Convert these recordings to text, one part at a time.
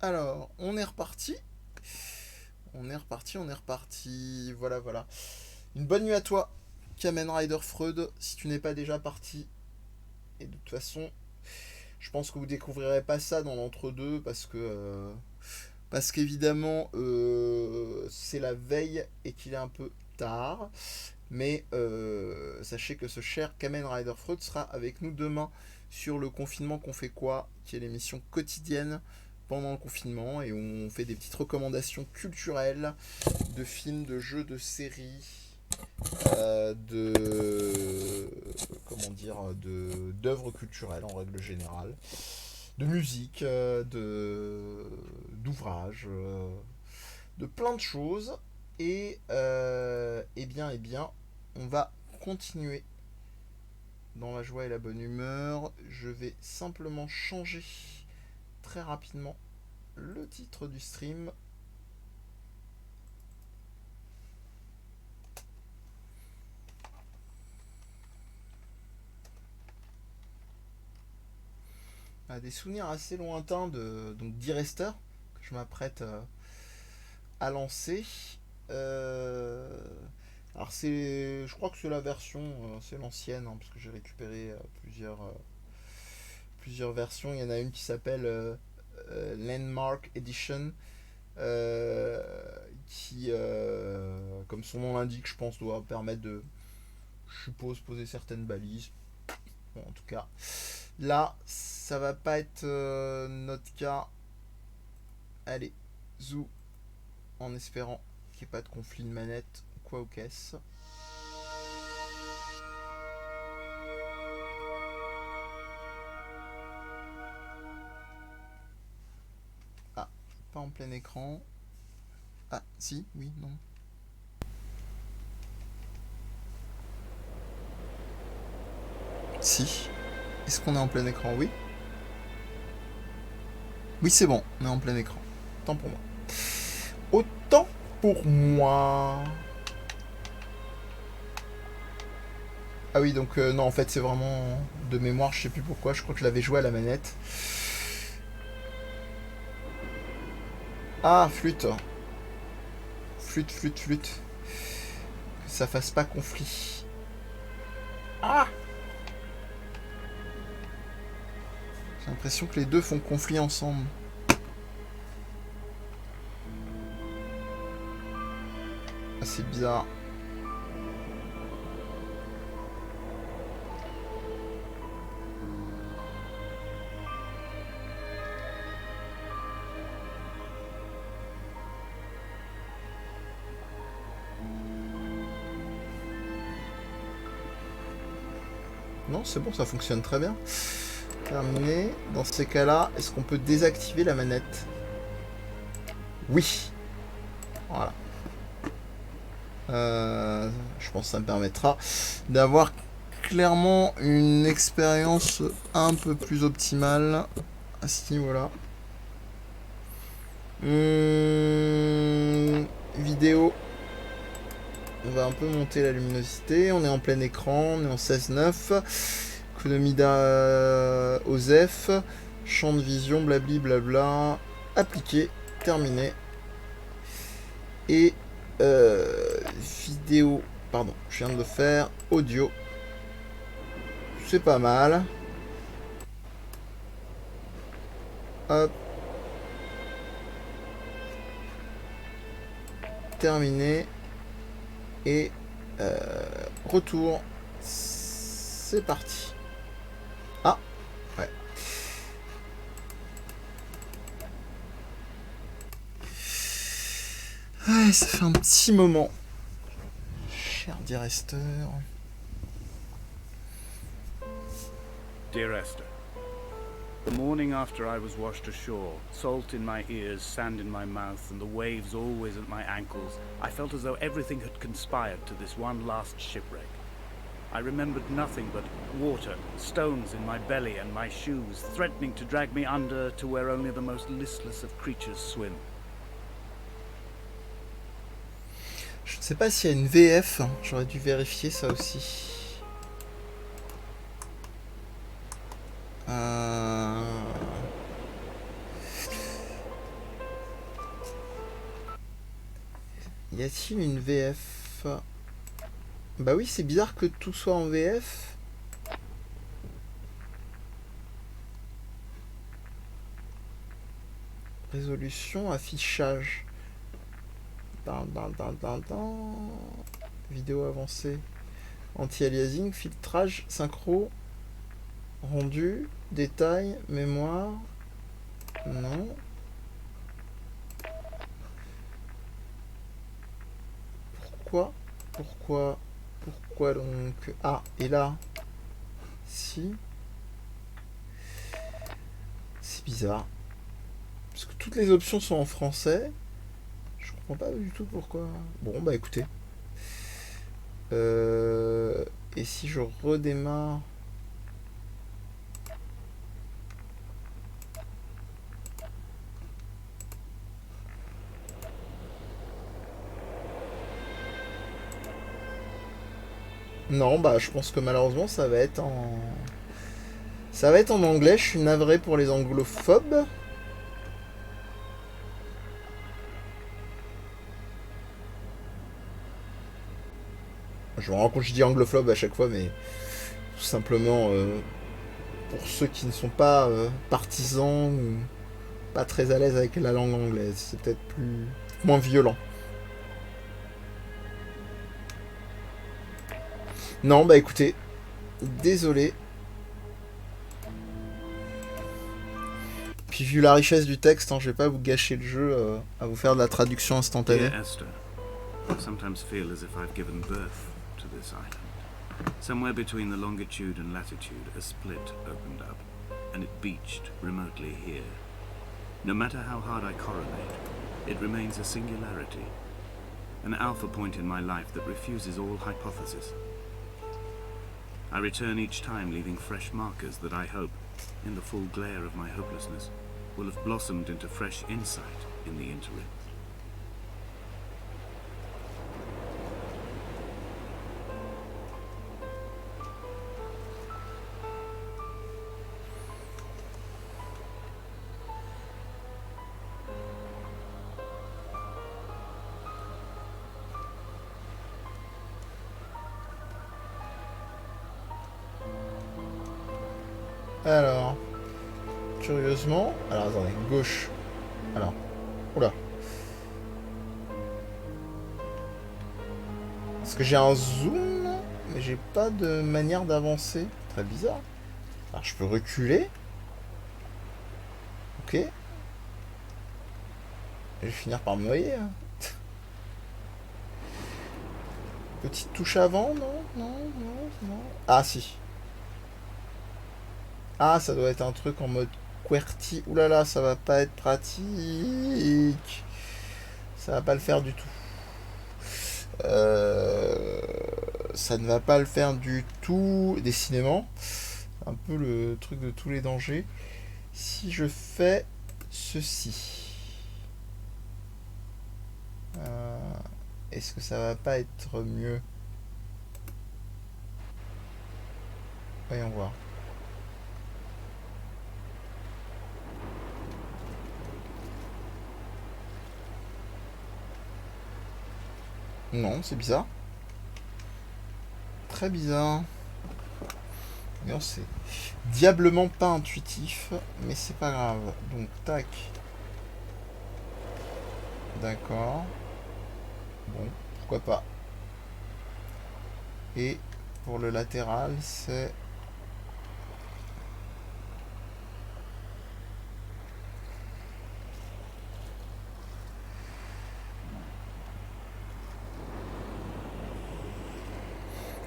Alors, on est reparti. On est reparti. Voilà, voilà. Une bonne nuit à toi, Kamen Rider Freud, si tu n'es pas déjà parti. Et de toute façon, je pense que vous découvrirez pas ça dans l'entre-deux parce qu'évidemment, c'est la veille et qu'il est un peu tard. Mais sachez que ce cher Kamen Rider Freud sera avec nous demain sur le confinement qu'on fait quoi, qui est l'émission quotidienne pendant le confinement et où on fait des petites recommandations culturelles de films, de jeux, de séries, de comment dire, de d'œuvres culturelles en règle générale, de musique, de d'ouvrages, de plein de choses et bien, on va continuer dans la joie et la bonne humeur. Je vais simplement changer très rapidement le titre du stream. À des souvenirs assez lointains donc d'E-Rester que je m'apprête à lancer. Euh, alors je crois que c'est la version, c'est l'ancienne, hein, parce que j'ai récupéré plusieurs versions. Il y en a une qui s'appelle Landmark Edition, euh, qui, comme son nom l'indique, je pense, doit permettre de, je suppose, poser certaines balises. Bon, en tout cas, là, ça va pas être notre cas. Allez, zou, en espérant qu'il n'y ait pas de conflit de manette ou quoi au caisse. Ah, pas en plein écran. Ah, si, oui, non. Si. Est-ce qu'on est en plein écran? Oui. Oui, c'est bon, on est en plein écran. Tant pour moi. Autant pour moi. Ah oui, donc non, en fait, c'est vraiment de mémoire, je sais plus pourquoi. Je crois que je l'avais joué à la manette. Ah, flûte. Flûte, flûte, flûte. Que ça fasse pas conflit. Ah! J'ai l'impression que les deux font conflit ensemble. Ah, c'est bizarre. Non, c'est bon, ça fonctionne très bien. Terminé. Dans ces cas-là, est-ce qu'on peut désactiver la manette? Oui. Voilà. Je pense que ça me permettra d'avoir clairement une expérience un peu plus optimale à ce niveau-là. Vidéo. On va un peu monter la luminosité. On est en plein écran. On est en 16:9. Économie d'OSEF. Champ de vision. Blabli blabla. Appliqué. Terminé. Et vidéo. Pardon, je viens de le faire. Audio. C'est pas mal. Hop. Terminé. Et retour. C'est parti. Ah, ouais. Ouais, ça fait un petit moment. Cher Dear Esther. Dear Esther, the morning after I was washed ashore, salt in my ears, sand in my mouth, and the waves always at my ankles, I felt as though everything had conspired to this one last shipwreck. I remembered nothing but water, stones in my belly and my shoes, threatening to drag me under to where only the most listless of creatures swim. Je ne sais pas s'il y a une VF, j'aurais dû vérifier ça aussi. Y a-t-il une VF? Bah oui, c'est bizarre que tout soit en VF. Résolution, affichage. Vidéo avancée. Anti-aliasing, filtrage, synchro, rendu, détail, mémoire. Non. Pourquoi donc? Ah, et là? Si. C'est bizarre. Parce que toutes les options sont en français. Je comprends pas du tout pourquoi. Bon, bah écoutez. Et si je redémarre... Non, bah je pense que malheureusement ça va être en... Ça va être en anglais, je suis navré pour les anglophobes. Je me rends compte que je dis anglophobe à chaque fois, mais tout simplement pour ceux qui ne sont pas partisans ou pas très à l'aise avec la langue anglaise, c'est peut-être moins violent. Non, bah écoutez, désolé. Puis vu la richesse du texte, hein, je vais pas vous gâcher le jeu à vous faire de la traduction instantanée. Dear Esther, I sometimes feel as if I've given birth to this island. Somewhere between the longitude and latitude, a split opened up, and it beached remotely here. No matter how hard I correlate, it remains a singularity, an alpha point in my life that refuses all hypothesis. I return each time leaving fresh markers that I hope, in the full glare of my hopelessness, will have blossomed into fresh insight in the interim. Alors, curieusement... Alors, attendez, gauche. Alors, oula. Parce que j'ai un zoom, mais j'ai pas de manière d'avancer. Très bizarre. Alors, je peux reculer. Ok. Je vais finir par me noyer. Hein. Petite touche avant, non. Ah, si. Ah, ça doit être un truc en mode QWERTY. Ouh là là, ça va pas être pratique. Ça va pas le faire du tout. Ça ne va pas le faire du tout. Décidément. Un peu le truc de tous les dangers. Si je fais ceci. Est-ce que ça va pas être mieux? Voyons voir. Non, c'est bizarre. Très bizarre. Non, c'est diablement pas intuitif, mais c'est pas grave. Donc, tac. D'accord. Bon, pourquoi pas. Et pour le latéral, c'est...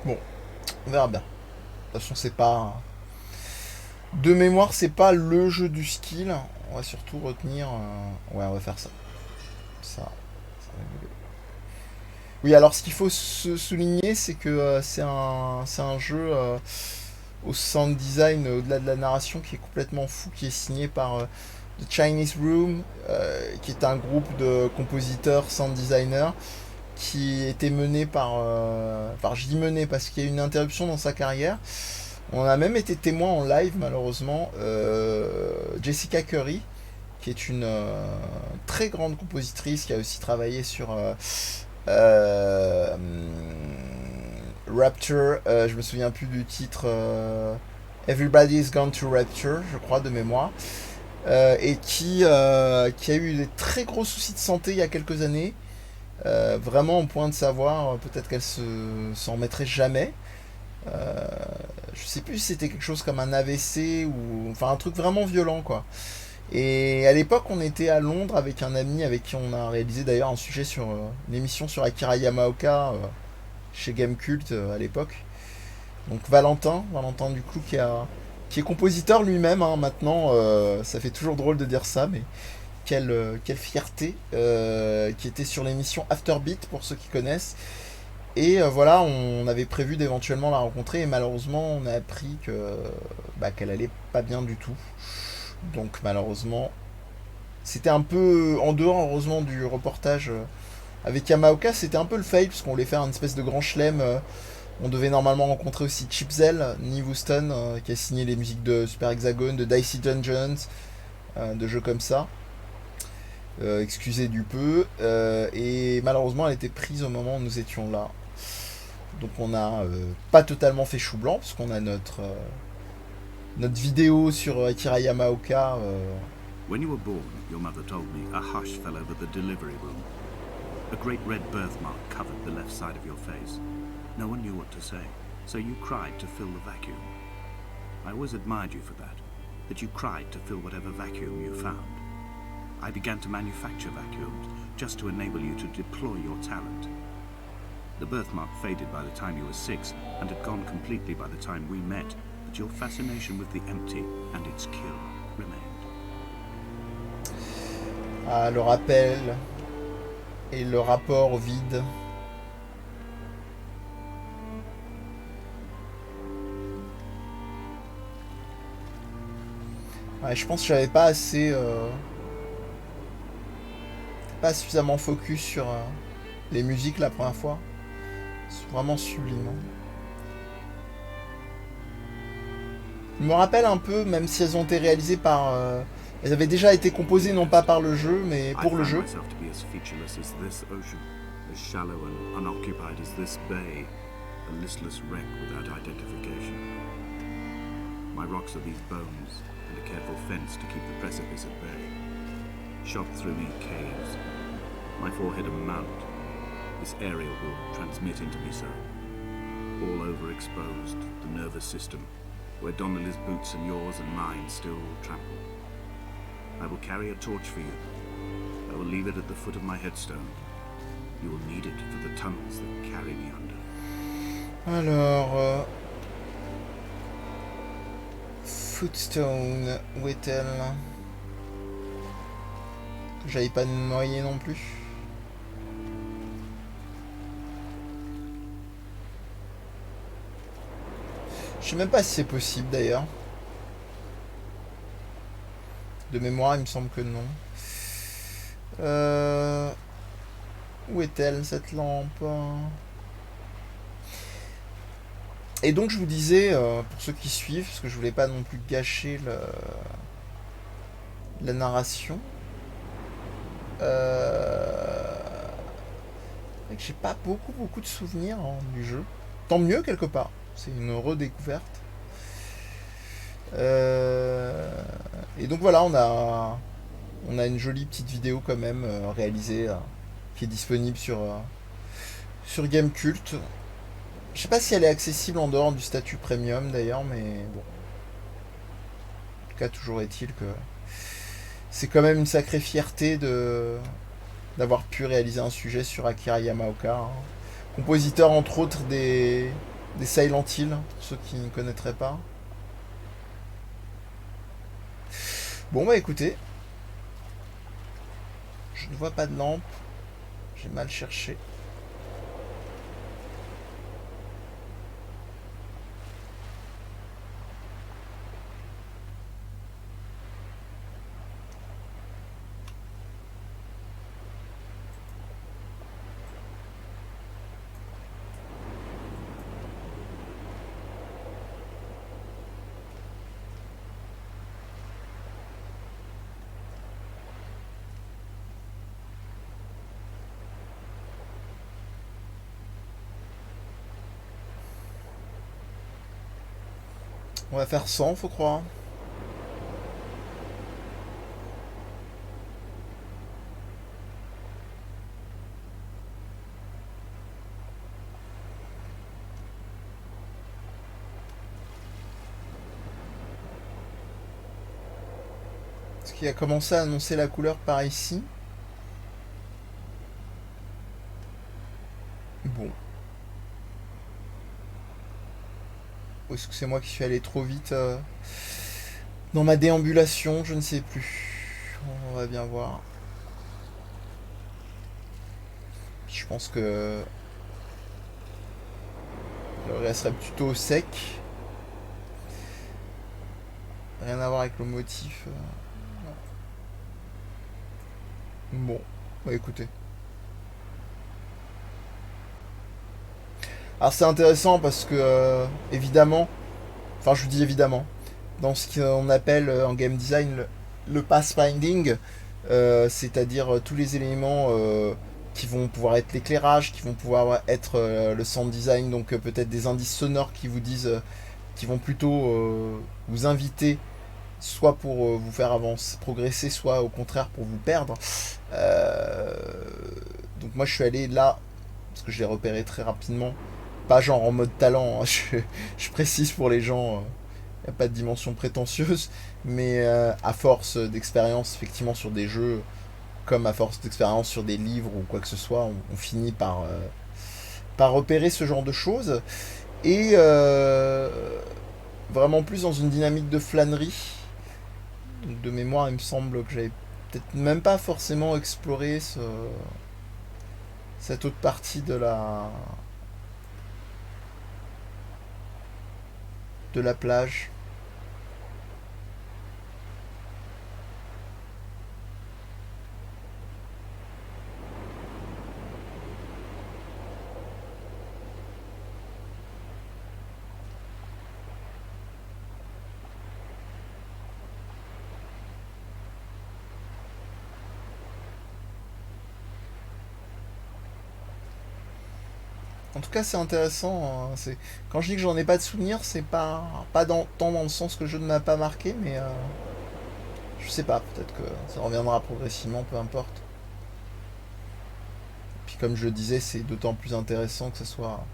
Bon, on verra bien. De toute façon, c'est pas... De mémoire, c'est pas le jeu du skill. On va surtout retenir... Ouais, on va faire ça. Ça va rigoler. Oui, alors ce qu'il faut se souligner, c'est que c'est un jeu au sound design, au-delà de la narration, qui est complètement fou, qui est signé par The Chinese Room, qui est un groupe de compositeurs, sound designers, qui était mené par... Enfin, je dis mené parce qu'il y a eu une interruption dans sa carrière. On a même été témoin en live, malheureusement. Jessica Curry, qui est une très grande compositrice, qui a aussi travaillé sur Euh, Rapture, je me souviens plus du titre. Everybody's Gone to Rapture, je crois, de mémoire. Et qui a eu des très gros soucis de santé il y a quelques années. Vraiment au point de savoir peut-être qu'elle s'en mettrait jamais. Je sais plus si c'était quelque chose comme un AVC ou enfin un truc vraiment violent quoi. Et à l'époque, on était à Londres avec un ami avec qui on a réalisé d'ailleurs un sujet sur une émission sur Akira Yamaoka chez Gamecult à l'époque. Donc Valentin du coup qui est compositeur lui-même hein, maintenant. Ça fait toujours drôle de dire ça, mais quelle fierté qui était sur l'émission Afterbeat pour ceux qui connaissent. Et voilà, on avait prévu d'éventuellement la rencontrer et malheureusement on a appris qu'elle allait pas bien du tout. Donc malheureusement, c'était un peu en dehors heureusement du reportage avec Yamaoka, c'était un peu le fail parce qu'on voulait faire une espèce de grand chelem. On devait normalement rencontrer aussi Chipzel, Nive Houston, qui a signé les musiques de Super Hexagon, de Dicey Dungeons, de jeux comme ça. Excusez du peu. Et malheureusement, elle était prise au moment où nous étions là. Donc on n'a pas totalement fait chou blanc, parce qu'on a notre vidéo sur Akira Yamaoka. When you were born, your mother told me a hush fell over the delivery room. A great red birthmark covered the left side of your face. No one knew what to say, so you cried to fill the vacuum. I always admired you for that you cried to fill whatever vacuum you found. I began to manufacture vacuums, just to enable you to deploy your talent. The birthmark faded by the time you were 6, and had gone completely by the time we met, but your fascination with the empty and its cure remained. Ah, le rappel et le rapport au vide. Ouais, je pense que j'avais pas assez... pas suffisamment focus sur les musiques la première fois. C'est vraiment sublime. Je me rappelle un peu, même si elles ont été réalisées par... elles avaient déjà été composées non pas par le jeu, mais pour le jeu. My rocks are these bones, and a careful fence to keep the precipice at bay. Shot through me caves, my forehead a mount. This aerial will transmit into me so. All overexposed, the nervous system, where Donnelly's boots and yours and mine still trample. I will carry a torch for you. I will leave it at the foot of my headstone. You will need it for the tunnels that carry me under. Alors... Footstone, où est-elle? Que j'aille pas me noyer non plus. Je sais même pas si c'est possible d'ailleurs. De mémoire, il me semble que non. Où est-elle cette lampe? Et donc je vous disais, pour ceux qui suivent, parce que je voulais pas non plus gâcher la narration, j'ai pas beaucoup de souvenirs du jeu. Tant mieux quelque part, c'est une redécouverte. Et donc voilà, on a une jolie petite vidéo quand même réalisée, qui est disponible sur Gamecult. Je sais pas si elle est accessible en dehors du statut premium d'ailleurs, mais bon. En tout cas, toujours est-il que c'est quand même une sacrée fierté d'avoir pu réaliser un sujet sur Akira Yamaoka, hein. Compositeur entre autres des Silent Hill, pour ceux qui ne connaîtraient pas. Bon bah écoutez, je ne vois pas de lampe, j'ai mal cherché. On va faire 100, faut croire. Est-ce qu'il a commencé à annoncer la couleur par ici? Bon. Ou est-ce que c'est moi qui suis allé trop vite dans ma déambulation? Je ne sais plus. On va bien voir. Je pense que le reste serait plutôt sec. Rien à voir avec le motif. Bon, bah écoutez. Alors c'est intéressant parce que, évidemment, enfin je vous dis évidemment, dans ce qu'on appelle en game design le pathfinding, c'est-à-dire tous les éléments qui vont pouvoir être l'éclairage, qui vont pouvoir être le sound design, donc peut-être des indices sonores qui vous disent, qui vont plutôt vous inviter, soit pour vous faire avancer, progresser, soit au contraire pour vous perdre. Euh, donc moi je suis allé là, parce que je l'ai repéré très rapidement, pas genre en mode talent, hein, je précise pour les gens, il n'y a pas de dimension prétentieuse, mais à force d'expérience effectivement sur des jeux, comme à force d'expérience sur des livres ou quoi que ce soit, on finit par repérer ce genre de choses. Et vraiment plus dans une dynamique de flânerie. Donc de mémoire, il me semble que j'avais peut-être même pas forcément exploré cette autre partie de la plage. En tout cas, c'est intéressant, hein. Quand je dis que j'en ai pas de souvenir, c'est pas tant dans le sens que le jeu ne m'a pas marqué, mais je sais pas, peut-être que ça reviendra progressivement, peu importe. Puis comme je le disais, c'est d'autant plus intéressant que ce soit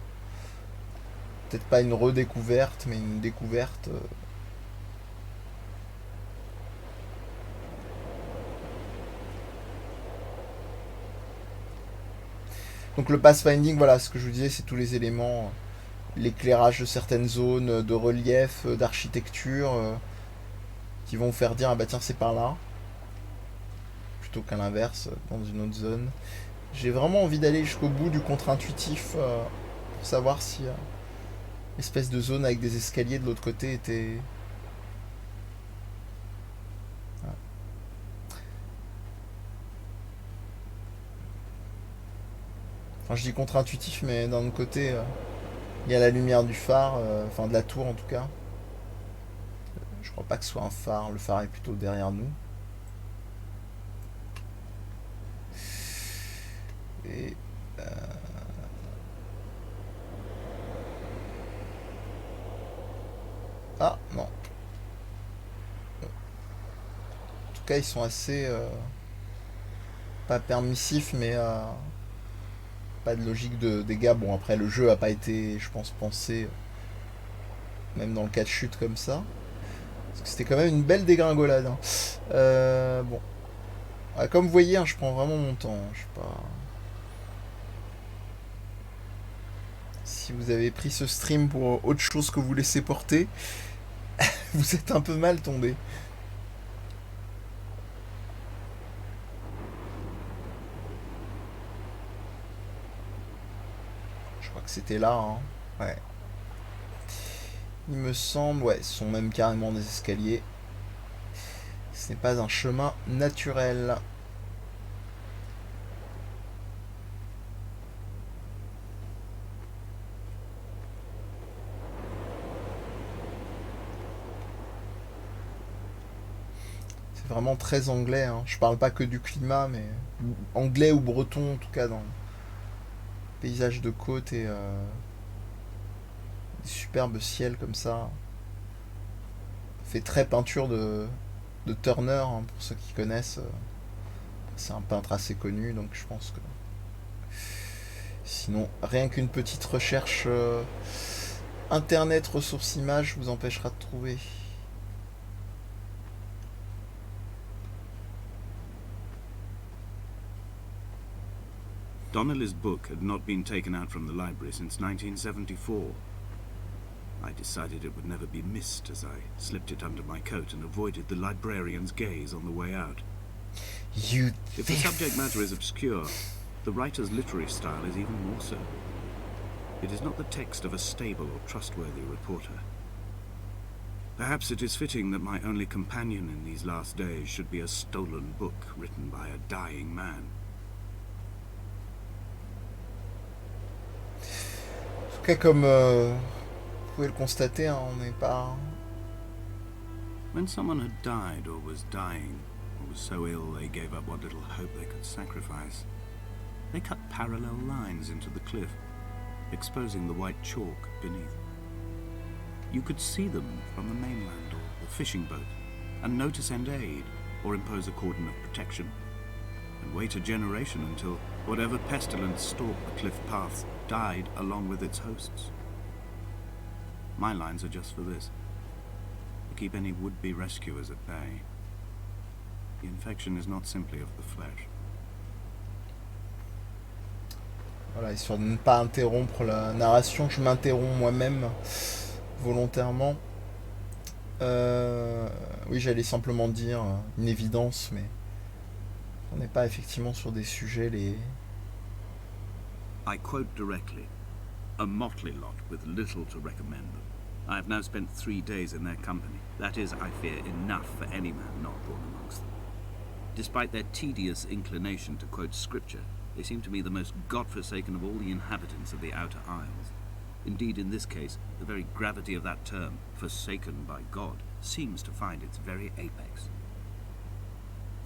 peut-être pas une redécouverte, mais une découverte. Donc le pathfinding, voilà, ce que je vous disais, c'est tous les éléments, l'éclairage de certaines zones, de relief, d'architecture, qui vont vous faire dire, ah bah tiens, c'est par là, plutôt qu'à l'inverse, dans une autre zone. J'ai vraiment envie d'aller jusqu'au bout du contre-intuitif pour savoir si l'espèce de zone avec des escaliers de l'autre côté était. Enfin, je dis contre-intuitif, mais d'un autre côté, il y a la lumière du phare, enfin de la tour en tout cas. Je crois pas que ce soit un phare, le phare est plutôt derrière nous. Et. Ah, non. En tout cas, ils sont assez. Pas permissifs, mais pas de logique de dégâts. Bon, après, le jeu a pas été, je pense, pensé, même dans le cas de chute comme ça. Parce que c'était quand même une belle dégringolade, hein. Bon. Ouais, comme vous voyez, hein, je prends vraiment mon temps, hein. Je sais pas si vous avez pris ce stream pour autre chose que vous laisser porter. Vous êtes un peu mal tombé. Je crois que c'était là, hein. Ouais. Il me semble, ouais, ce sont même carrément des escaliers. Ce n'est pas un chemin naturel. C'est vraiment très anglais, hein. Je parle pas que du climat, mais anglais ou breton en tout cas dans le paysage de côte et des superbes ciels comme ça. fait très peinture de Turner, hein, pour ceux qui connaissent. C'est un peintre assez connu, donc je pense que... Sinon, rien qu'une petite recherche Internet ressources images vous empêchera de trouver. Donnelly's book had not been taken out from the library since 1974. I decided it would never be missed as I slipped it under my coat and avoided the librarian's gaze on the way out. If the subject matter is obscure, the writer's literary style is even more so. It is not the text of a stable or trustworthy reporter. Perhaps it is fitting that my only companion in these last days should be a stolen book written by a dying man. En tout cas, comme vous pouvez le constater, hein, on n'est pas... When someone had died or was dying, or was so ill they gave up what little hope they could sacrifice, they cut parallel lines into the cliff, exposing the white chalk beneath. You could see them from the mainland or the fishing boat, and know to send aid or impose a cordon of protection, and wait a generation until whatever pestilence stalked the cliff paths died along with its hosts. My lines are just for this, to keep any would-be rescuers at bay. The infection is not simply of the flesh. Voilà, histoire de ne pas interrompre la narration, je m'interromps moi-même volontairement. Oui, j'allais simplement dire une évidence, mais on n'est pas effectivement sur des sujets les... I quote directly. A motley lot with little to recommend them. I have now spent 3 days in their company. That is, I fear, enough for any man not born amongst them. Despite their tedious inclination to quote scripture, they seem to me the most God-forsaken of all the inhabitants of the Outer Isles. Indeed, in this case, the very gravity of that term, forsaken by God, seems to find its very apex.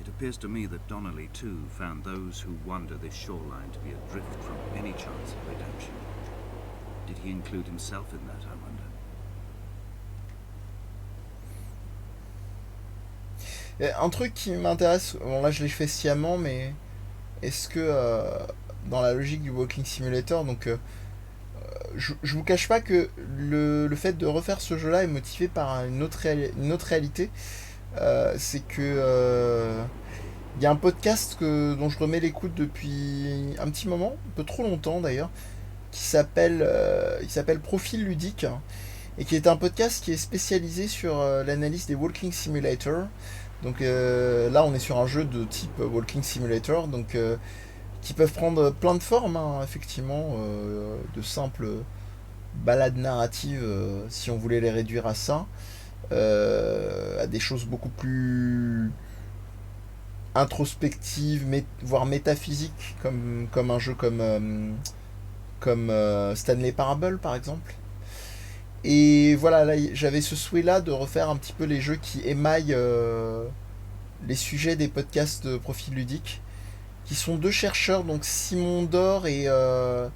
It appears to me that Donnelly, too, found those who wander this shoreline to be adrift from any chance of redemption. Did he include himself in that, I wonder? Un truc qui m'intéresse, bon là je l'ai fait sciemment, mais est-ce que dans la logique du Walking Simulator, donc je vous cache pas que le fait de refaire ce jeu là est motivé par une autre réalité. C'est que il y a un podcast dont je remets l'écoute depuis un petit moment, un peu trop longtemps d'ailleurs, qui s'appelle Profil Ludique, et qui est un podcast qui est spécialisé sur l'analyse des Walking Simulator. Donc là on est sur un jeu de type Walking Simulator, donc qui peuvent prendre plein de formes, hein, effectivement, de simples balades narratives, si on voulait les réduire à ça, à des choses beaucoup plus introspectives, voire métaphysiques, comme un jeu comme Stanley Parable par exemple. Et voilà, là j'avais ce souhait là de refaire un petit peu les jeux qui émaillent les sujets des podcasts de Profil Ludique, qui sont deux chercheurs, donc Simon Dor et oh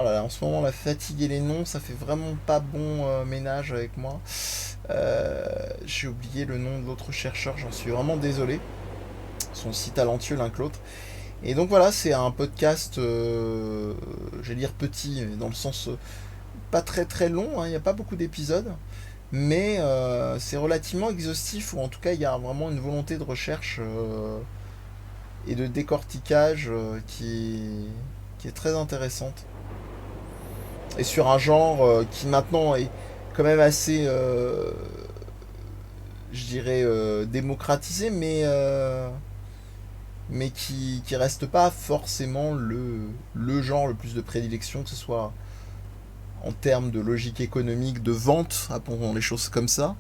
là là, en ce moment la fatigue et les noms, ça fait vraiment pas bon ménage avec moi. J'ai oublié le nom de l'autre chercheur, j'en suis vraiment désolé. Ils sont aussi talentueux l'un que l'autre. Et donc voilà, c'est un podcast, je vais dire petit, dans le sens pas très très long, hein, il n'y a pas beaucoup d'épisodes, mais c'est relativement exhaustif, ou en tout cas il y a vraiment une volonté de recherche et de décortiquage qui est très intéressante. Et sur un genre qui maintenant est quand même assez, je dirais, démocratisé, mais qui reste pas forcément le genre le plus de prédilection, que ce soit en termes de logique économique, de vente, appelons les choses comme ça,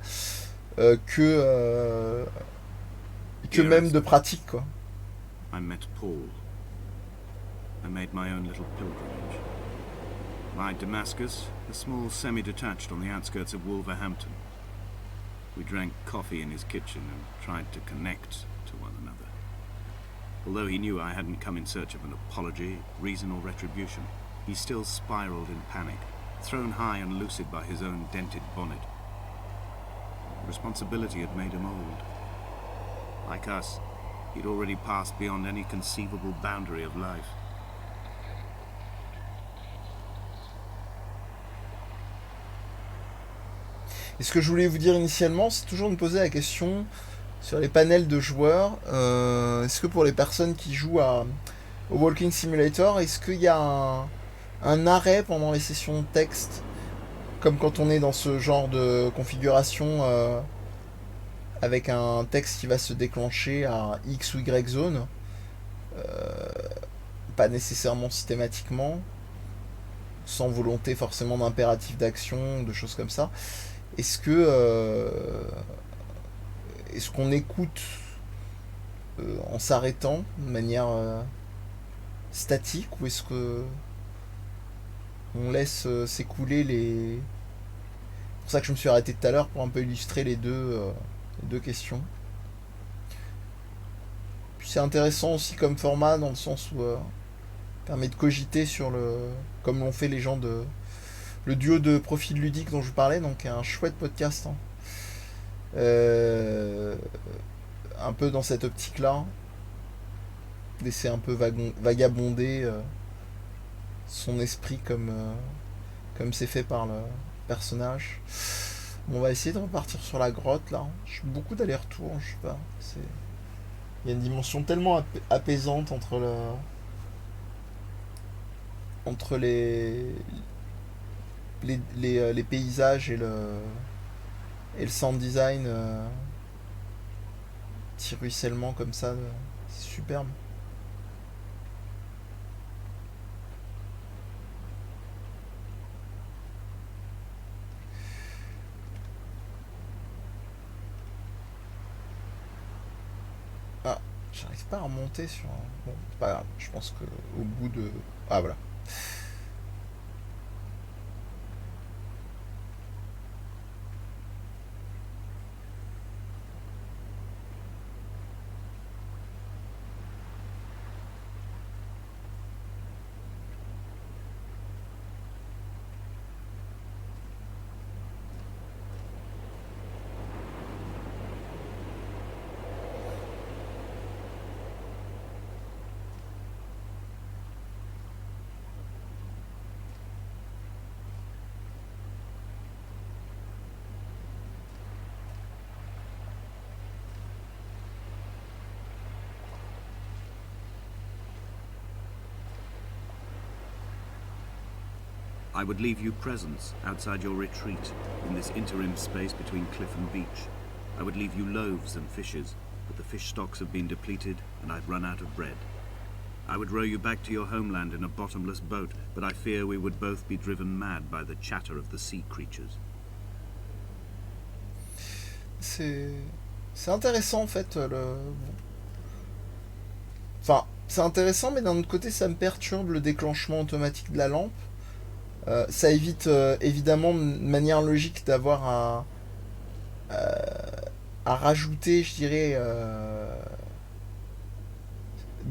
que même de pratique, quoi. I met Paul. I made my own little pilgrimage. My Damascus, a small semi-detached on the outskirts of Wolverhampton. We drank coffee in his kitchen and tried to connect to one another. Although he knew I hadn't come in search of an apology, reason or retribution, he still spiraled in panic, thrown high and lucid by his own dented bonnet. Responsibility had made him old. Like us, he'd already passed beyond any conceivable boundary of life. Et ce que je voulais vous dire initialement, c'est toujours de me poser la question sur les panels de joueurs. Est-ce que pour les personnes qui jouent au Walking Simulator, est-ce qu'il y a un arrêt pendant les sessions de texte, comme quand on est dans ce genre de configuration avec un texte qui va se déclencher à X ou Y zone, pas nécessairement systématiquement, sans volonté forcément d'impératif d'action, de choses comme ça. Est-ce qu'on écoute en s'arrêtant de manière statique, ou est-ce que on laisse s'écouler les... C'est pour ça que je me suis arrêté tout à l'heure pour un peu illustrer les deux questions. Puis c'est intéressant aussi comme format dans le sens où permet de cogiter sur comme l'ont fait les gens de le duo de Profil Ludique dont je vous parlais, donc un chouette podcast, hein. Un peu dans cette optique là, laisser un peu vagabonder son esprit comme c'est fait par le personnage. Bon, on va essayer de repartir sur la grotte là. J'ai beaucoup d'allers-retours, je sais pas, il y a une dimension tellement apaisante entre les paysages et le sound design, petit ruissellement comme ça, c'est superbe. Ah, j'arrive pas à remonter sur bon, c'est pas grave, je pense que au bout de... Ah voilà. I would leave you presents outside your retreat in this interim space between cliff and beach. I would leave you loaves and fishes, but the fish stocks have been depleted and I've run out of bread. I would row you back to your homeland in a bottomless boat, but I fear we would both be driven mad by the chatter of the sea creatures. C'est intéressant en fait Enfin, c'est intéressant, mais d'un autre côté ça me perturbe le déclenchement automatique de la lampe. Ça évite évidemment de manière logique d'avoir à rajouter, je dirais,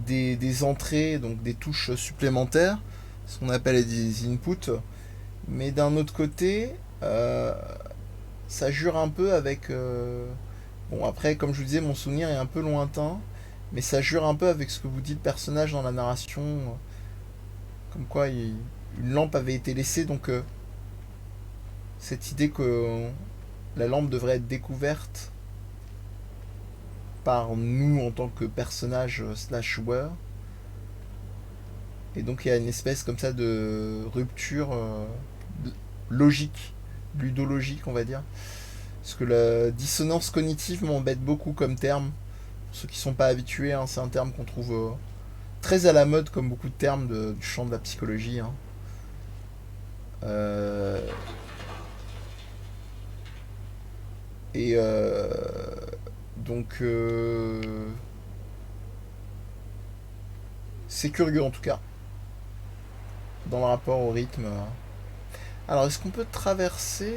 des entrées, donc des touches supplémentaires, ce qu'on appelle des inputs. Mais d'un autre côté, ça jure un peu avec... Bon, après, comme je vous disais, mon souvenir est un peu lointain, mais ça jure un peu avec ce que vous dit le personnage dans la narration, comme quoi une lampe avait été laissée, donc cette idée que la lampe devrait être découverte par nous en tant que personnage slash joueur. Et donc il y a une espèce comme ça de rupture logique, ludologique on va dire. Parce que la dissonance cognitive m'embête beaucoup comme terme. Pour ceux qui ne sont pas habitués, hein, c'est un terme qu'on trouve très à la mode comme beaucoup de termes du champ de la psychologie. Hein. Et donc c'est curieux en tout cas dans le rapport au rythme. Alors est-ce qu'on peut traverser?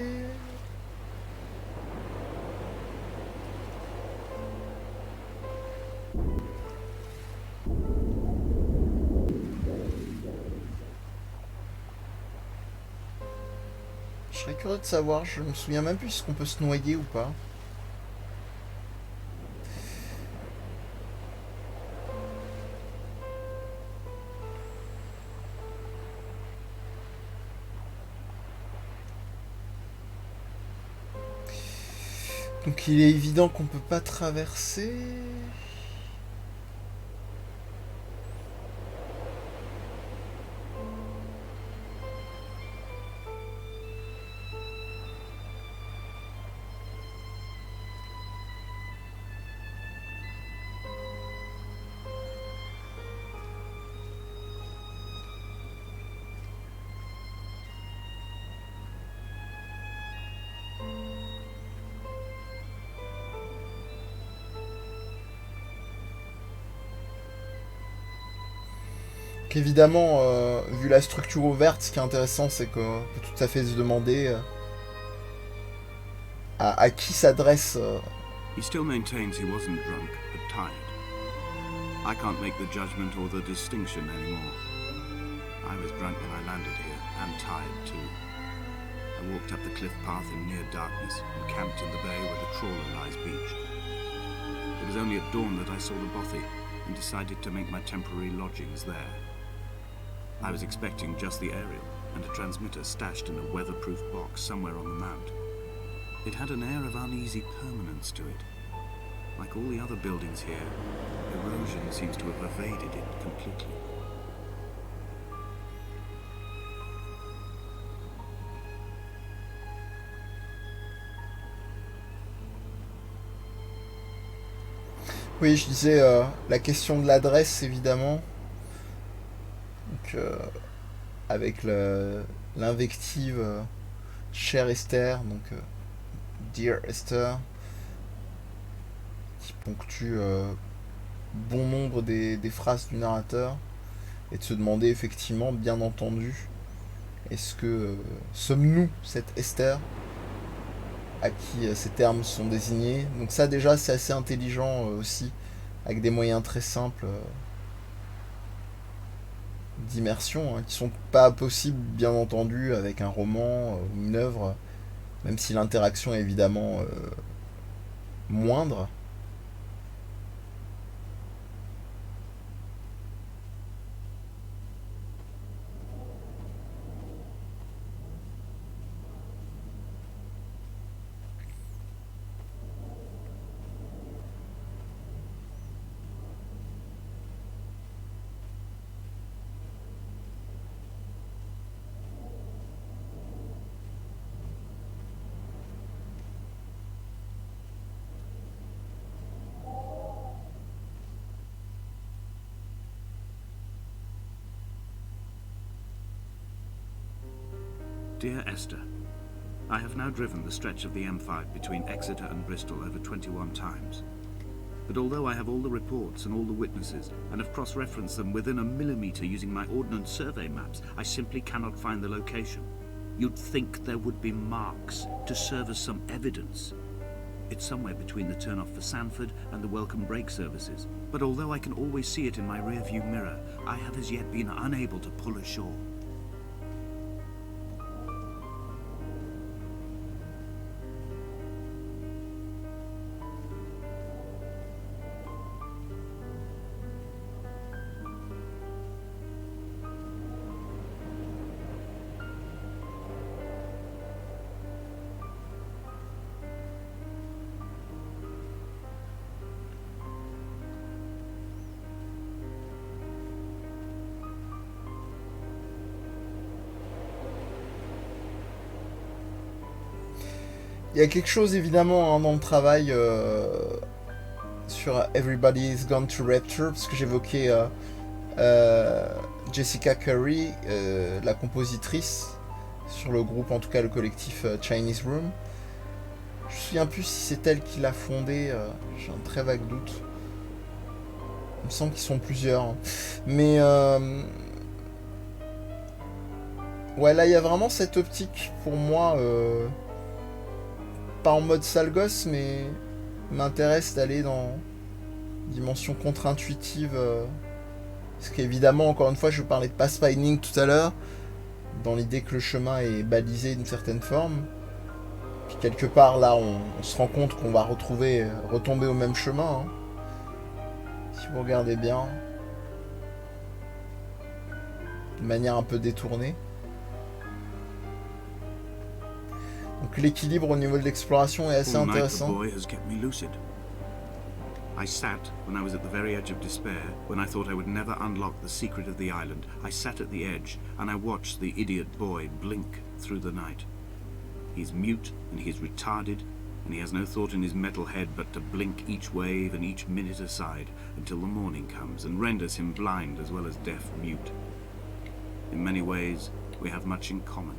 Je serais curieux de savoir, je me souviens même plus si on peut se noyer ou pas. Donc il est évident qu'on peut pas traverser. Qu'évidemment, vu la structure ouverte, ce qui est intéressant, c'est qu'on peut tout à fait se demander à qui s'adresse. He still maintains he wasn't drunk, but tired. I can't make the judgment or the distinction anymore. I was drunk when I landed here, and tired too. I walked up the cliff path in near darkness and camped in the bay where the trawler lies beached. It was only at dawn that I saw the bothy and decided to make my temporary lodgings there. I was expecting just the aerial and a transmitter stashed in a weatherproof box somewhere on the mount. It had an air of uneasy permanence to it. Like all the other buildings here, erosion seems to have evaded it completely. Oui, je disais la question de l'adresse, évidemment. Donc, avec l'invective Cher Esther, donc Dear Esther, qui ponctue bon nombre des phrases du narrateur, et de se demander effectivement, bien entendu, est-ce que sommes-nous cette Esther à qui ces termes sont désignés. Donc ça déjà c'est assez intelligent aussi, avec des moyens très simples d'immersion, qui sont pas possibles bien entendu avec un roman ou une œuvre, même si l'interaction est évidemment moindre. Dear Esther, I have now driven the stretch of the M5 between Exeter and Bristol over 21 times. But although I have all the reports and all the witnesses, and have cross-referenced them within a millimetre using my Ordnance Survey maps, I simply cannot find the location. You'd think there would be marks to serve as some evidence. It's somewhere between the turn-off for Sanford and the welcome break services. But although I can always see it in my rear-view mirror, I have as yet been unable to pull ashore. Il y a quelque chose évidemment dans le travail sur Everybody's Gone to Rapture, parce que j'évoquais Jessica Curry, la compositrice, sur le groupe, en tout cas le collectif Chinese Room. Je me souviens plus si c'est elle qui l'a fondé, j'ai un très vague doute. Il me semble qu'ils sont plusieurs. Mais ouais, là il y a vraiment cette optique pour moi. Pas en mode sale gosse, mais m'intéresse d'aller dans une dimension contre-intuitive. Parce qu'évidemment, encore une fois, je parlais de pathfinding tout à l'heure, dans l'idée que le chemin est balisé d'une certaine forme. Puis quelque part, là, on se rend compte qu'on va retomber au même chemin. Si vous regardez bien, de manière un peu détournée. Donc Donc l'équilibre au niveau de l'exploration est assez All night the intéressant. boy has kept me lucid. I sat when I was at the very edge of despair, when I thought I would never unlock the secret of the island. I sat at the edge and I watched the idiot boy blink through the night. He's mute and he's retarded, and he has no thought in his metal head but to blink each wave and each minute aside until the morning comes and renders him blind as well as deaf mute. In many ways, we have much in common.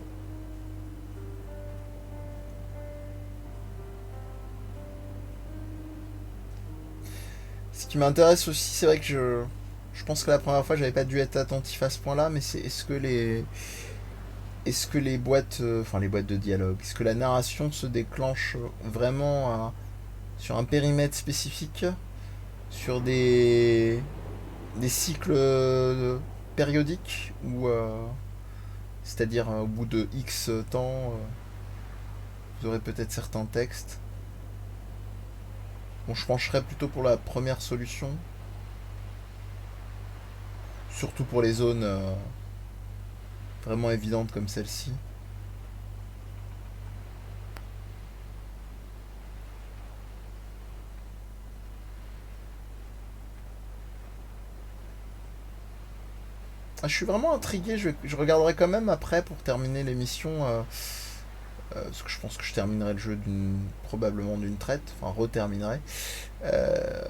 Ce qui m'intéresse aussi, c'est vrai que je pense que la première fois, j'avais pas dû être attentif à ce point-là, mais c'est est-ce que les boîtes, enfin les boîtes de dialogue, est-ce que la narration se déclenche vraiment sur un périmètre spécifique, sur des cycles périodiques, ou c'est-à-dire au bout de X temps, vous aurez peut-être certains textes. Bon, je pencherais plutôt pour la première solution, surtout pour les zones vraiment évidentes comme celle-ci. Ah, je suis vraiment intrigué, je regarderai quand même après pour terminer l'émission, parce que je pense que je terminerai le jeu probablement d'une traite, enfin reterminerai. Euh,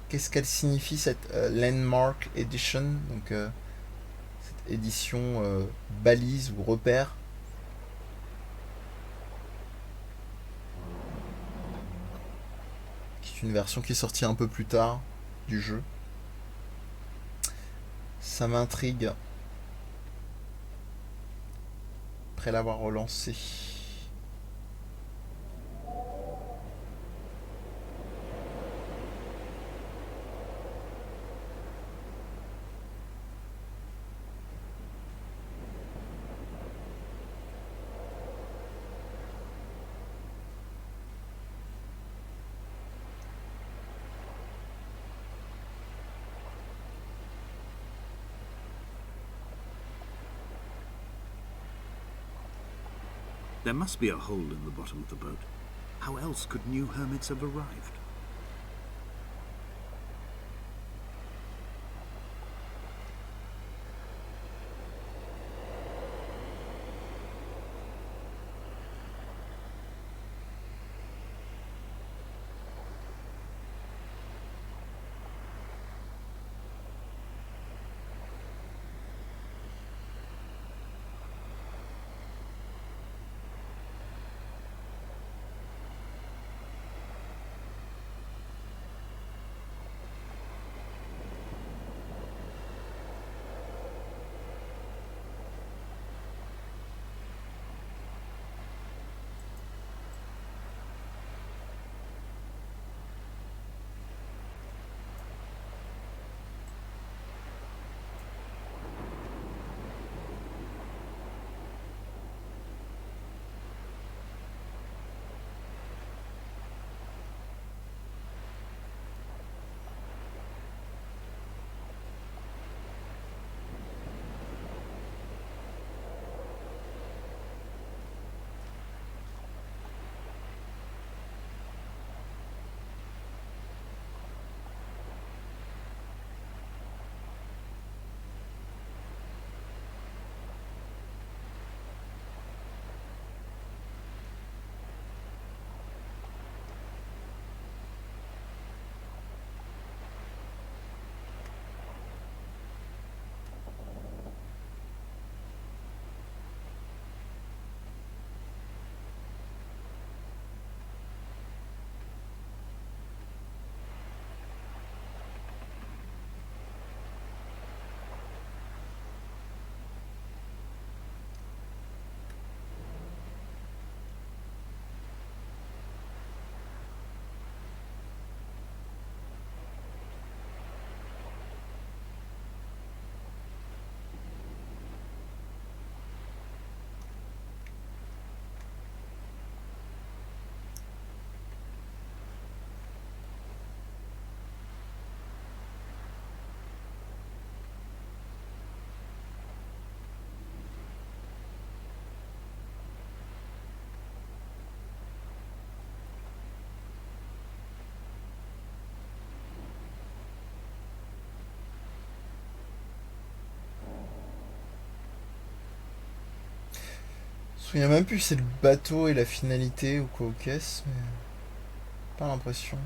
Qu'est-ce qu'elle signifie cette Landmark Edition, donc cette édition balise ou repère. Qui est une version qui est sortie un peu plus tard du jeu. Ça m'intrigue. Après l'avoir relancé. There must be a hole in the bottom of the boat. How else could new hermits have arrived? souviens même plus si c'est le bateau et la finalité ou quoi aux caisses, mais pas l'impression.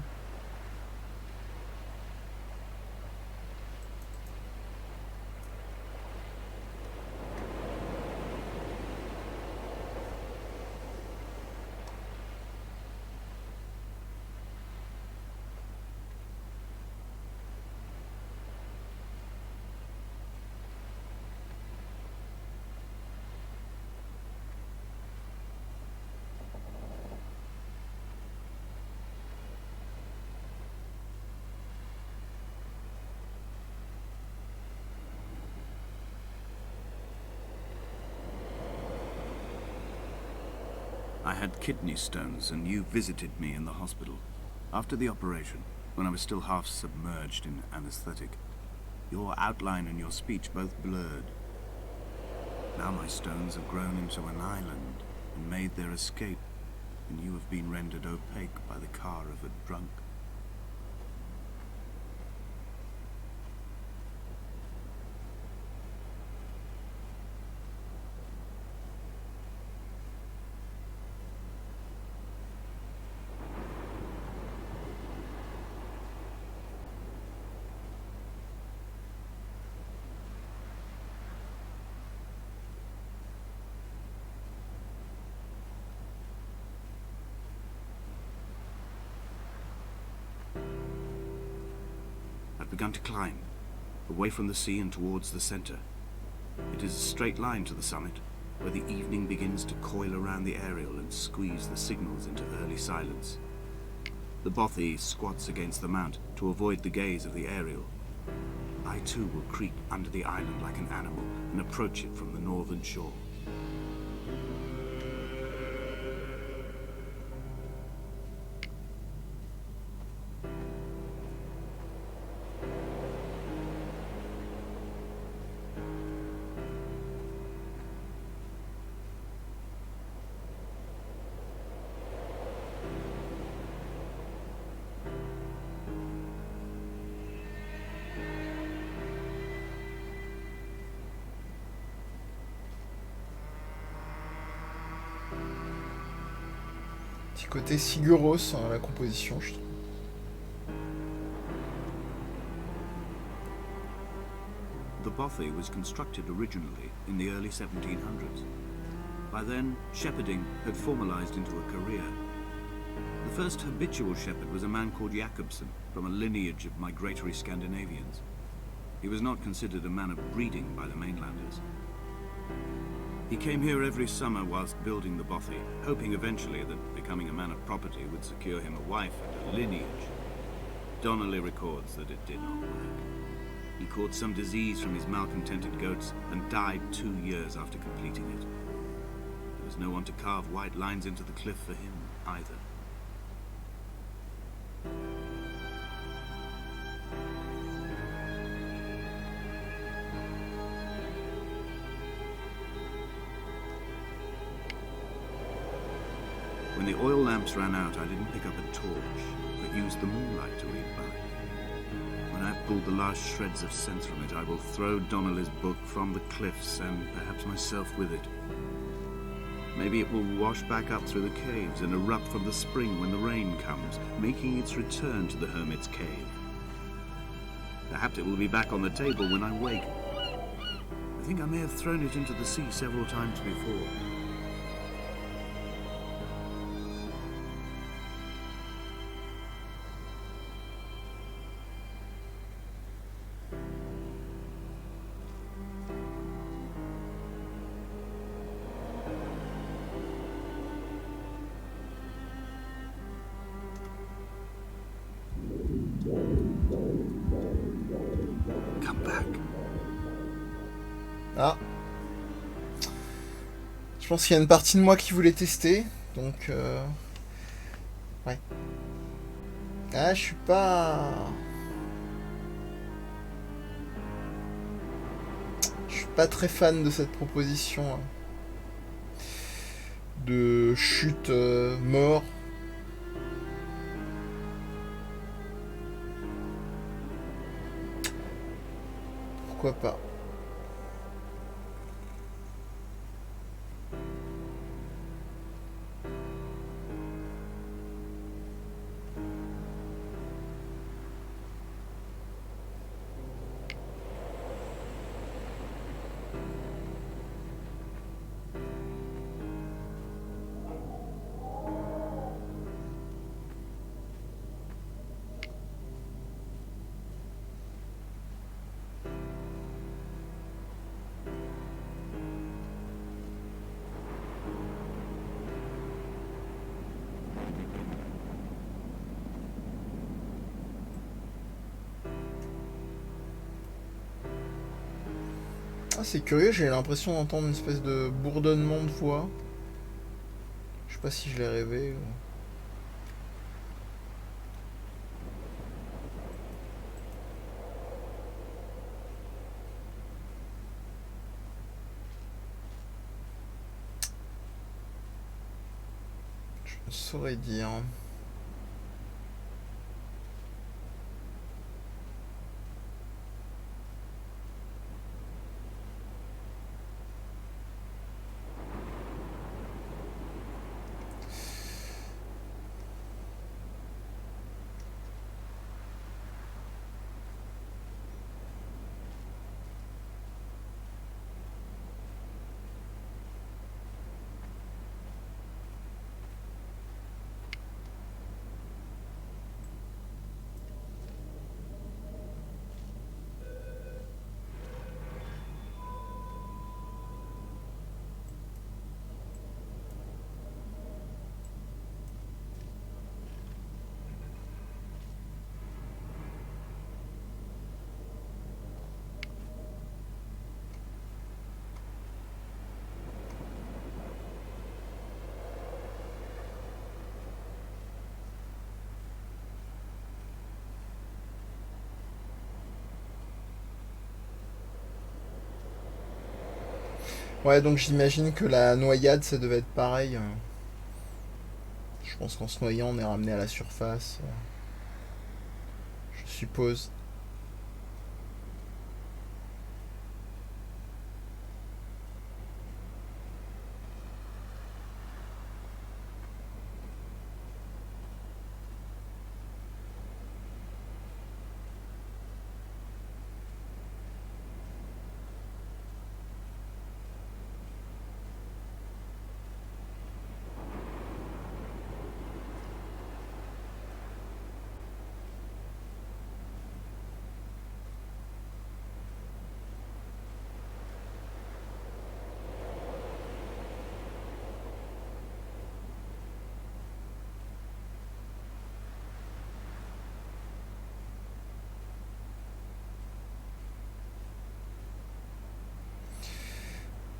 I had kidney stones, and you visited me in the hospital. After the operation, when I was still half submerged in anesthetic, your outline and your speech both blurred. Now my stones have grown into an island and made their escape, and you have been rendered opaque by the car of a drunk. I've begun to climb, away from the sea and towards the center. It is a straight line to the summit, where the evening begins to coil around the aerial and squeeze the signals into early silence. The bothy squats against the mount to avoid the gaze of the aerial. I too will creep under the island like an animal and approach it from the northern shore. Petit côté Siguros à la composition, je trouve. The bothy was constructed originally in the early 1700s. By then, shepherding had formalized into a career. The first habitual shepherd was a man called Jakobsen, from a lineage of migratory Scandinavians. He was not considered a man of breeding by the mainlanders. He came here every summer whilst building the bothy, hoping eventually that becoming a man of property would secure him a wife and a lineage. Donnelly records that it did not work. He caught some disease from his malcontented goats and died 2 years after completing it. There was no one to carve white lines into the cliff for him either. When the oil lamps ran out, I didn't pick up a torch, but used the moonlight to read by. When I've pulled the last shreds of sense from it, I will throw Donnelly's book from the cliffs, and perhaps myself with it. Maybe it will wash back up through the caves and erupt from the spring when the rain comes, making its return to the hermit's cave. Perhaps it will be back on the table when I wake. I think I may have thrown it into the sea several times before. Come back. Ah. Je pense qu'il y a une partie de moi qui voulait tester, donc ouais. Ah, je suis pas très fan de cette proposition hein, de chute mort. Pourquoi pas? Ah, c'est curieux, j'ai l'impression d'entendre une espèce de bourdonnement de voix. Je sais pas si je l'ai rêvé ou... Je ne saurais dire. Ouais, donc j'imagine que la noyade, ça devait être pareil. Je pense qu'en se noyant, on est ramené à la surface. Je suppose.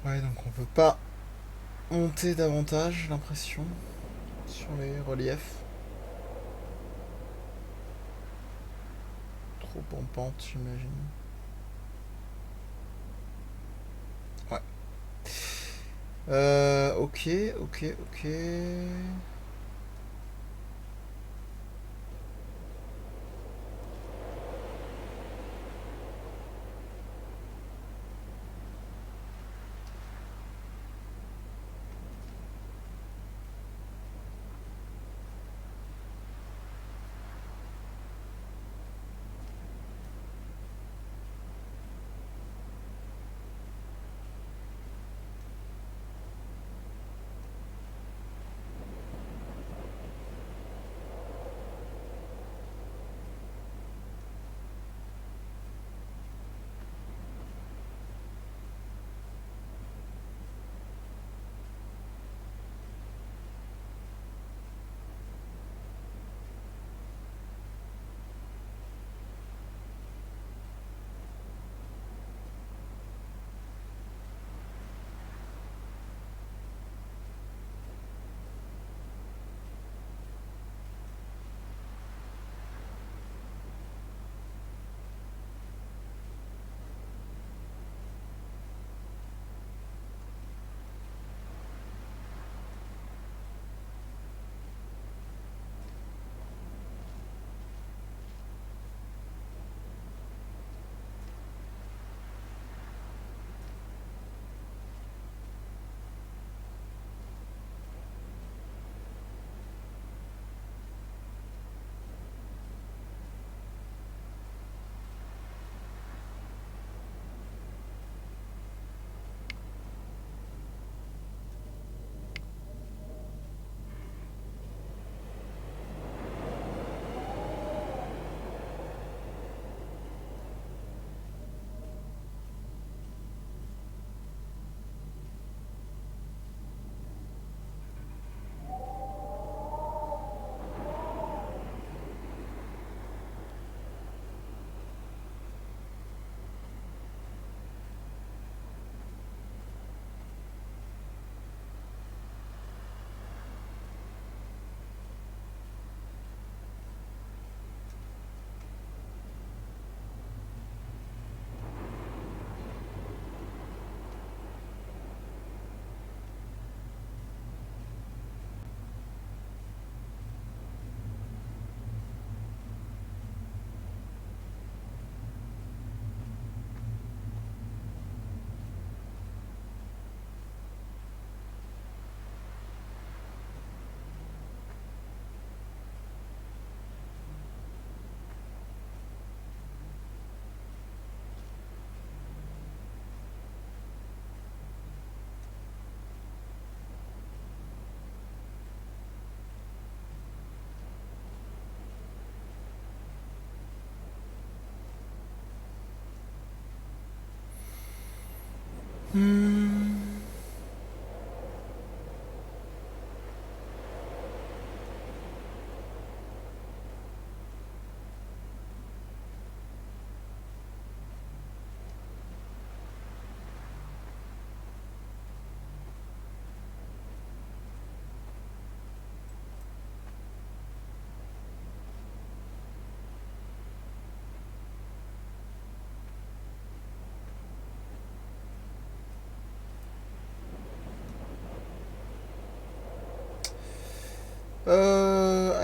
Ouais, donc on peut pas monter davantage, j'ai l'impression, sur les reliefs. Trop en pente, j'imagine. Ouais. Ok, ok, ok.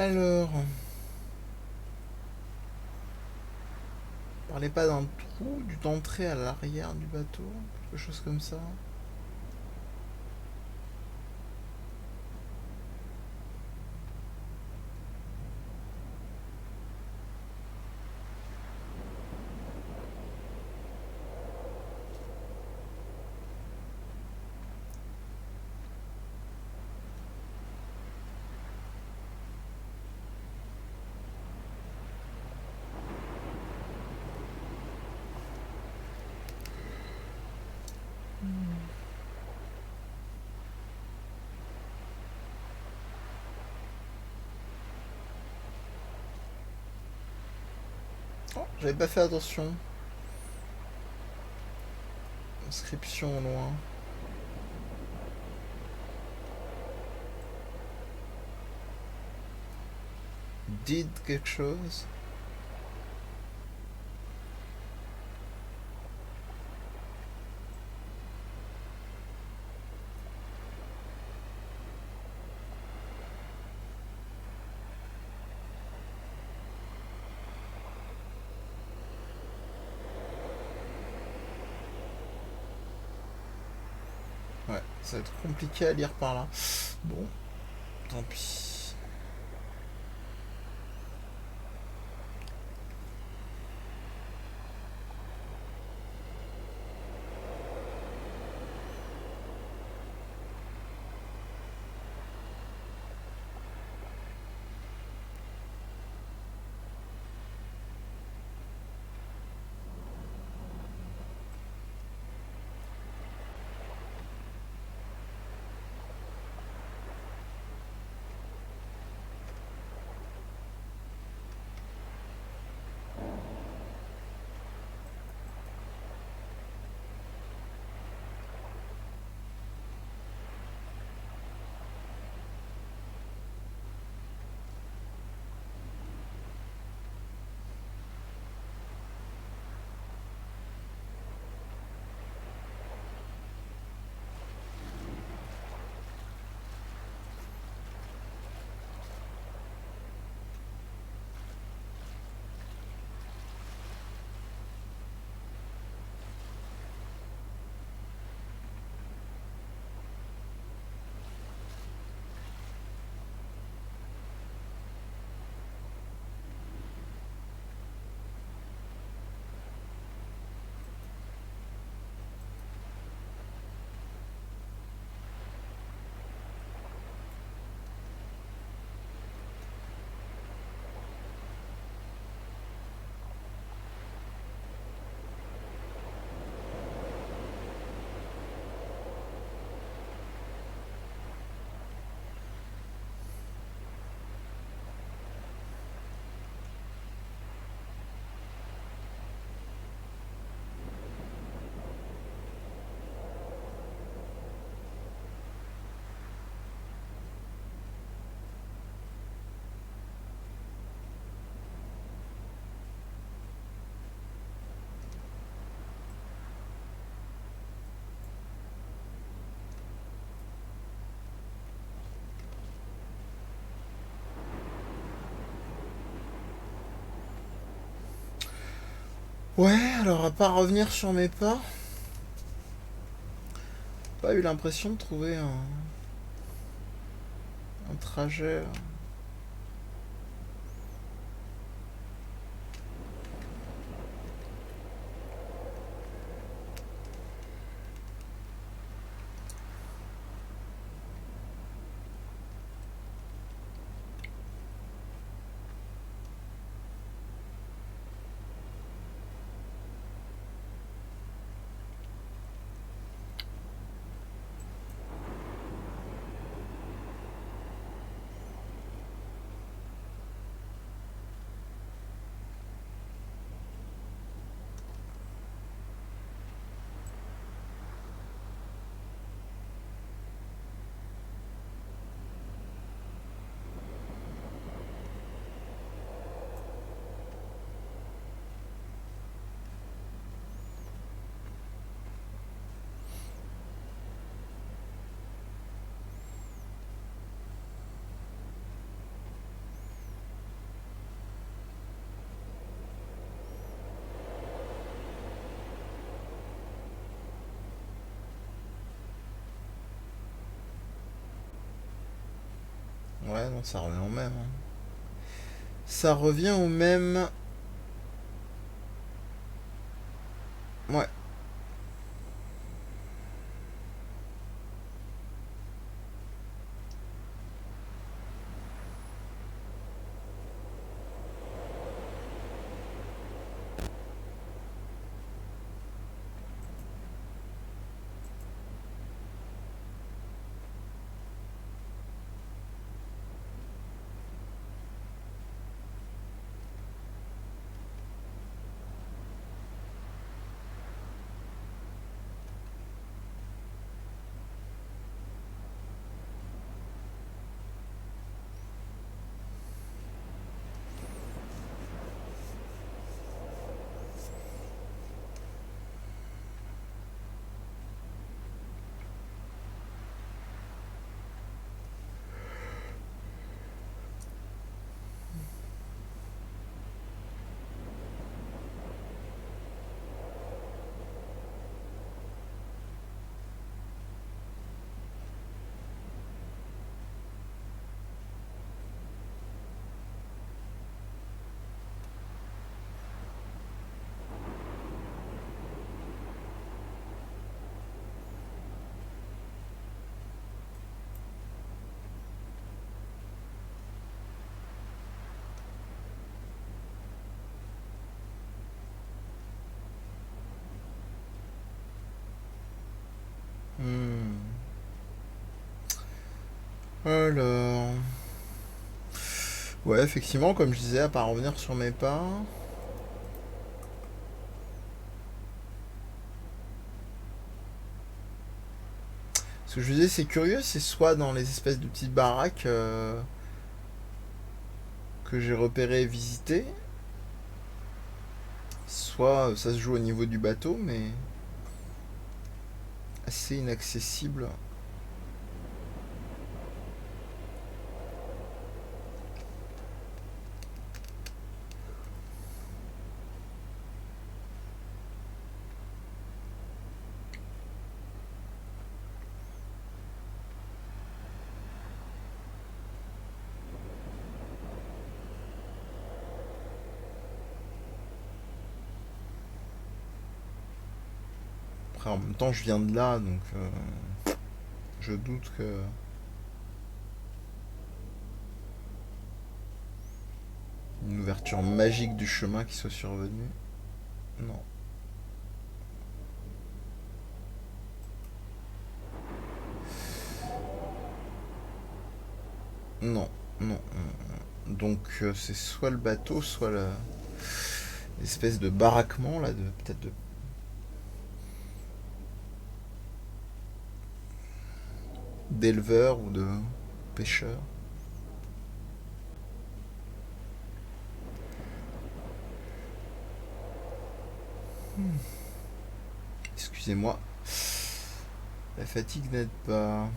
Alors... Parlez pas d'un trou d'entrée à l'arrière du bateau, quelque chose comme ça. Oh, j'avais pas fait attention. Inscription au loin. Did quelque chose. Ouais, ça va être compliqué à lire par là. Bon, tant pis. Ouais, alors à part revenir sur mes pas, pas eu l'impression de trouver un trajet. Ouais, non, ça revient au même. Hein. Ça revient au même. Ouais. Alors. Ouais, effectivement, comme je disais, à part revenir sur mes pas. Ce que je disais, c'est curieux, c'est soit dans les espèces de petites baraques que j'ai repérées et visitées, soit ça se joue au niveau du bateau, mais assez inaccessible. Après, en même temps, je viens de là, donc je doute que. Une ouverture magique du chemin qui soit survenue. Non. Non, non. Donc c'est soit le bateau, soit l'espèce de baraquement là, de peut-être de d'éleveurs ou de pêcheurs. Excusez-moi. La fatigue n'aide pas.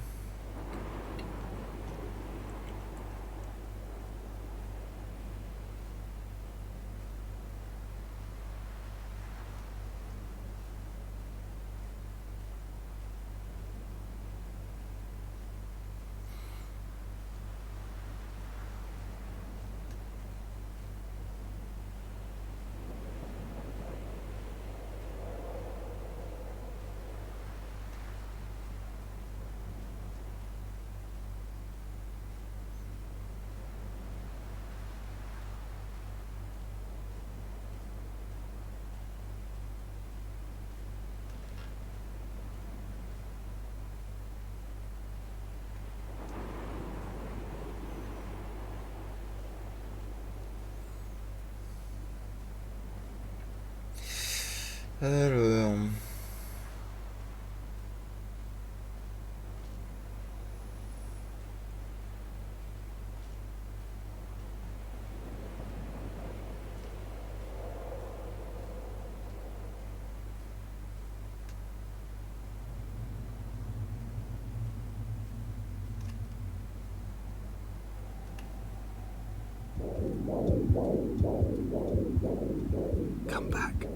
Alors. Come back.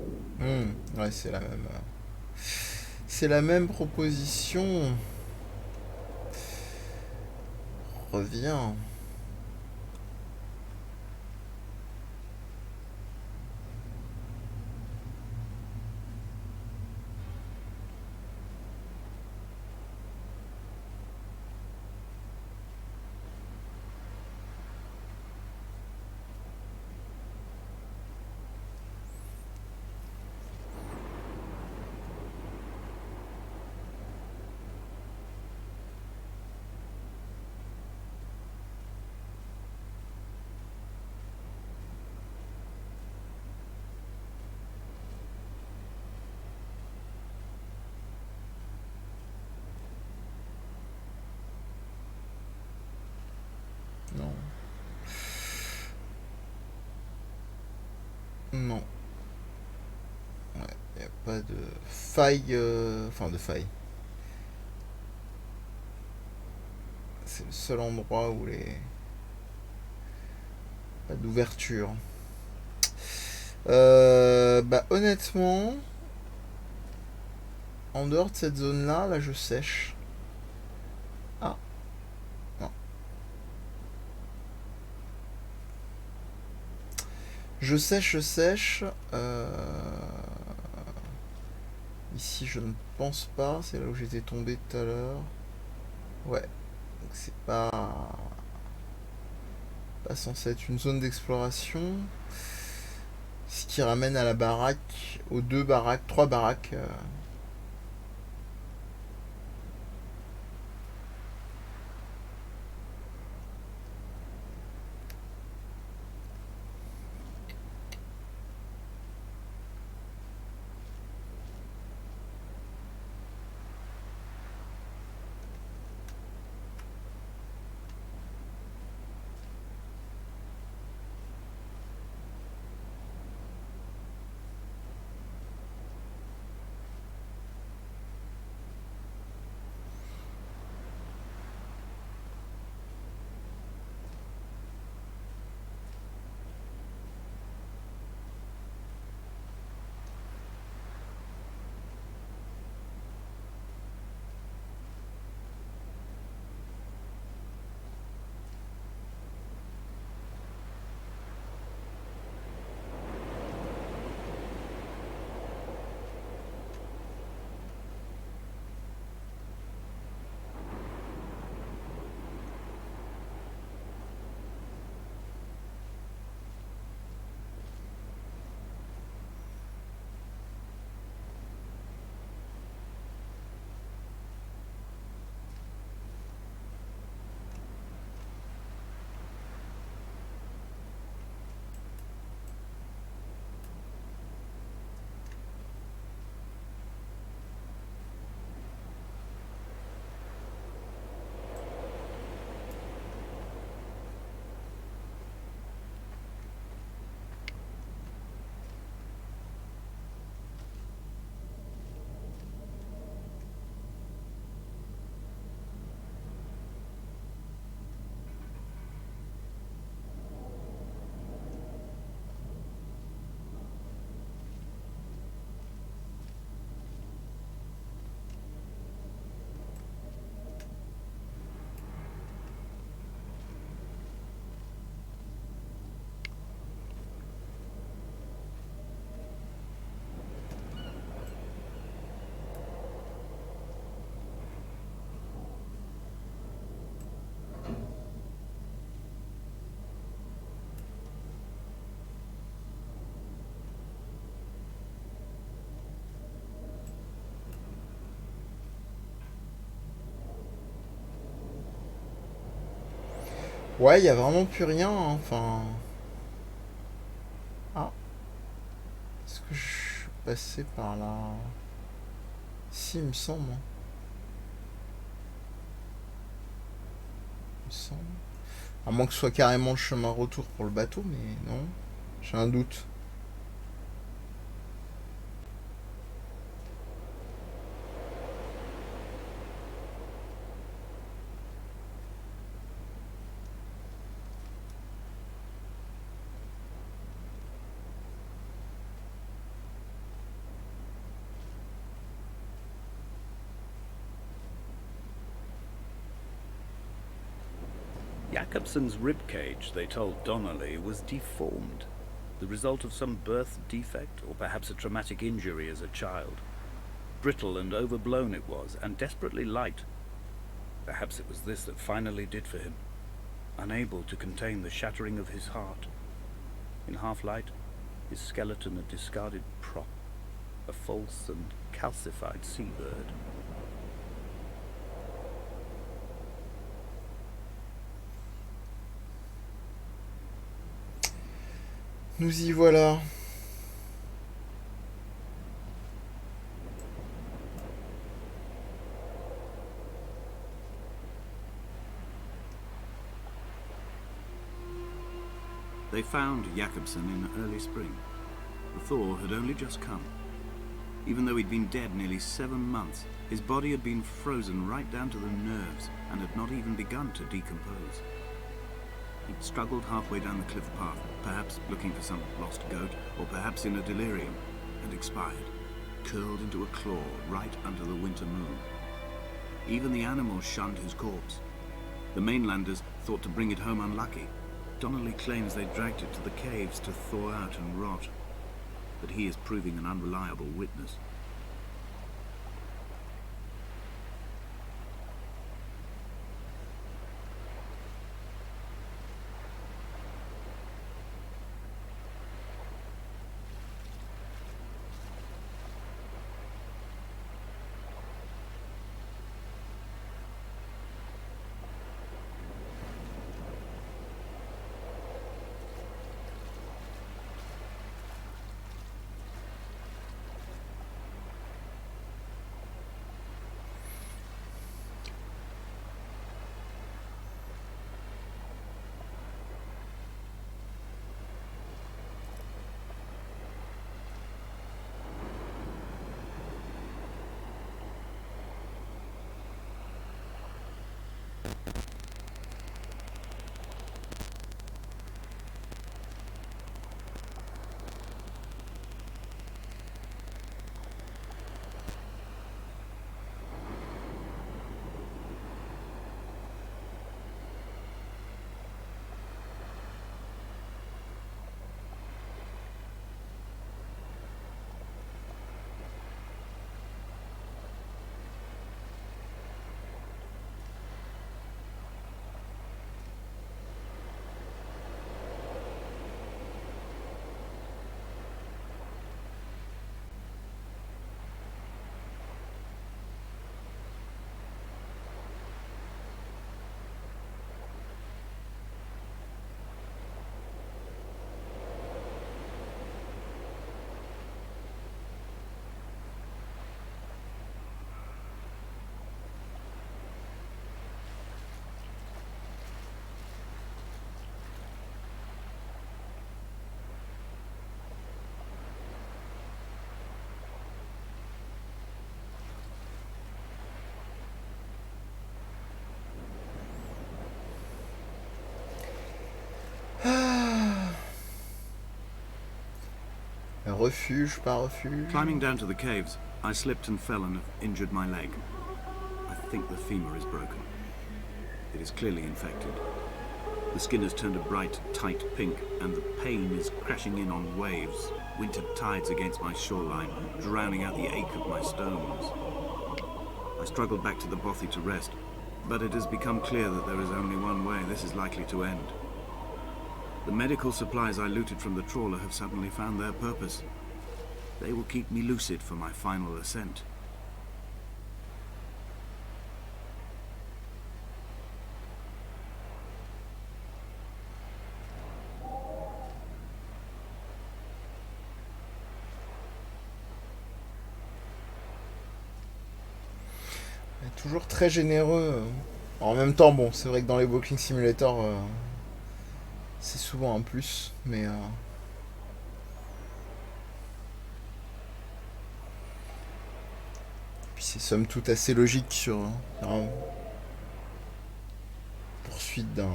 Ouais, c'est la même. C'est la même proposition. Reviens. Non. Ouais, y a pas de faille. Enfin, de faille. C'est le seul endroit où les. Pas d'ouverture. Bah, honnêtement. En dehors de cette zone-là, là, je sèche. Ah. Non. Je sèche, je sèche. Ici, je ne pense pas. C'est là où j'étais tombé tout à l'heure. Ouais. Donc, c'est pas censé être une zone d'exploration. Ce qui ramène à la baraque, aux 2 baraques, 3 baraques. Ouais, il y a vraiment plus rien, hein. Enfin. Ah, est-ce que je suis passé par là? Si, il me semble, hein. Il me semble. À moins que ce soit carrément le chemin retour pour le bateau, mais non. J'ai un doute. Jakobsen's ribcage, they told Donnelly, was deformed, the result of some birth defect or perhaps a traumatic injury as a child. Brittle and overblown it was, and desperately light. Perhaps it was this that finally did for him, unable to contain the shattering of his heart. In half-light, his skeleton a discarded prop, a false and calcified seabird. Nous y voilà. They found Jakobsen in early spring. thaw had only just come. Even though he'd been dead nearly 7 months, his body had been frozen right down to the nerves and had not even begun to decompose. He'd struggled halfway down the cliff path, perhaps looking for some lost goat, or perhaps in a delirium, and expired, curled into a claw right under the winter moon. Even the animals shunned his corpse. The mainlanders thought to bring it home unlucky. Donnelly claims they dragged it to the caves to thaw out and rot, but he is proving an unreliable witness. Refuge, pas refuge. Climbing down to the caves, I slipped and fell and have injured my leg. I think the femur is broken. It is clearly infected. The skin has turned a bright, tight pink, and the pain is crashing in on waves, winter tides against my shoreline, drowning out the ache of my stones. I struggled back to the bothy to rest, but it has become clear that there is only one way this is likely to end. The medical supplies I looted from the trawler have suddenly found their purpose. They will keep me lucid for my final ascent. Toujours très généreux. En même temps, bon, c'est vrai que dans les Walking Simulator, c'est souvent un plus, mais puis c'est somme toute assez logique sur la poursuite d'un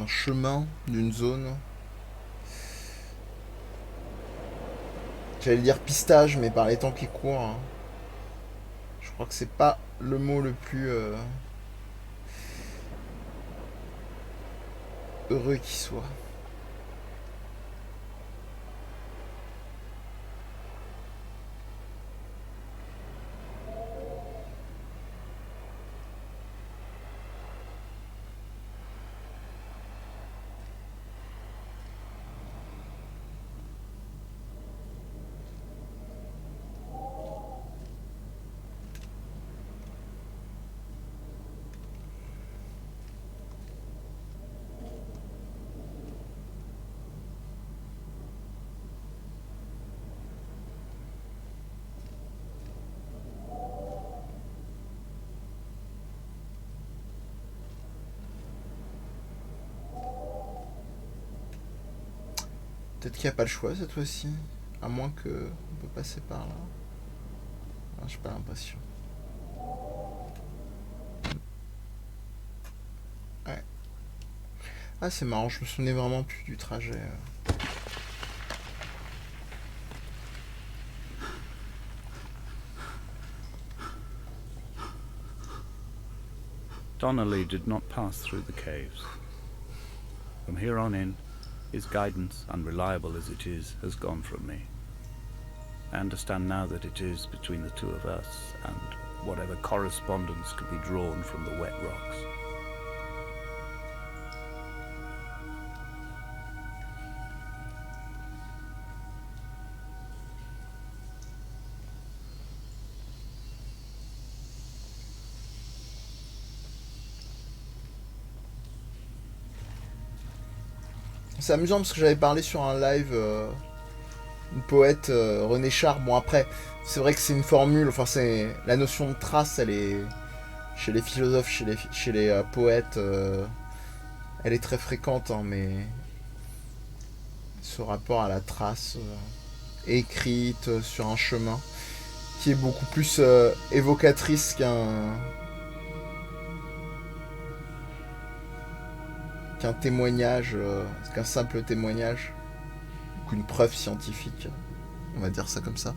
chemin, d'une zone. J'allais dire pistage, mais par les temps qui courent, hein, je crois que c'est pas le mot le plus heureux qui soit. Peut-être qu'il n'y a pas le choix cette fois-ci. À moins que on peut passer par là. Ah, j'ai pas l'impression. Ouais. Ah, c'est marrant, je me souvenais vraiment plus du trajet. Donnelly did not pass through the caves. From here on in, his guidance, unreliable as it is, has gone from me. I understand now that it is between the two of us and whatever correspondence could be drawn from the wet rocks. C'est amusant parce que j'avais parlé sur un live une poète René Char. Bon après, c'est vrai que c'est une formule, enfin c'est la notion de trace, elle est chez les philosophes, chez les poètes, elle est très fréquente, hein, mais ce rapport à la trace écrite sur un chemin qui est beaucoup plus évocatrice qu'un témoignage, qu'un simple témoignage, qu'une preuve scientifique, on va dire ça comme ça.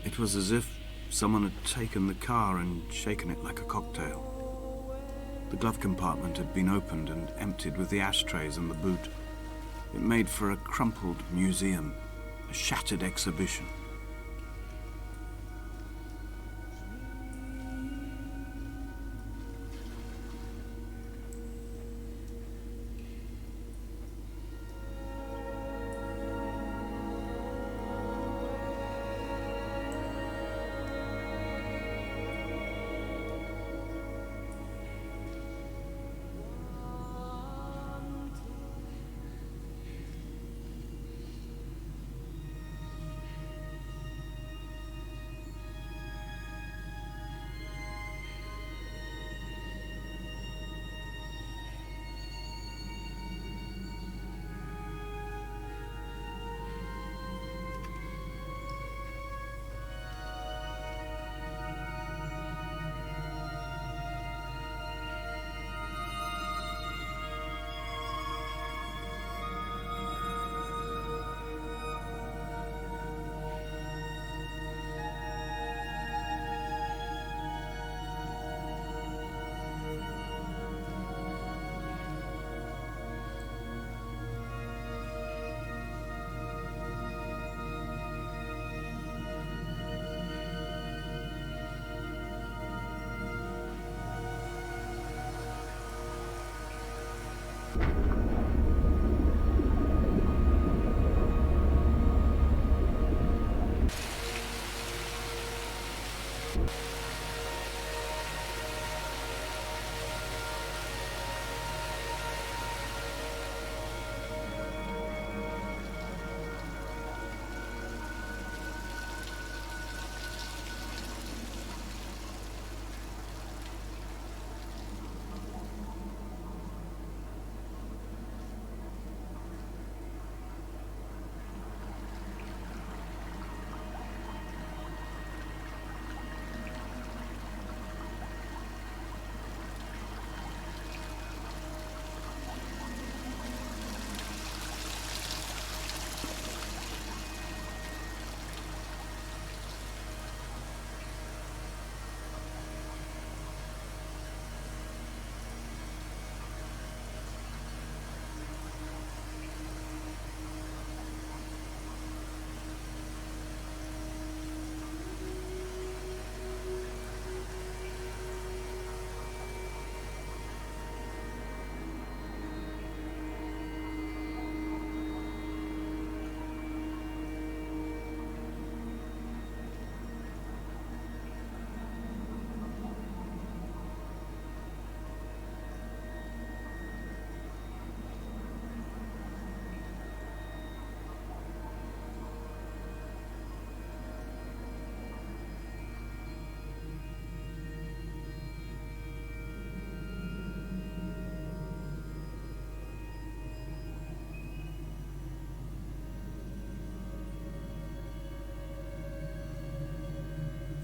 It was as if someone had taken the car and shaken it like a cocktail. The glove compartment had been opened and emptied with the ashtrays and the boot. It made for a crumpled museum, a shattered exhibition.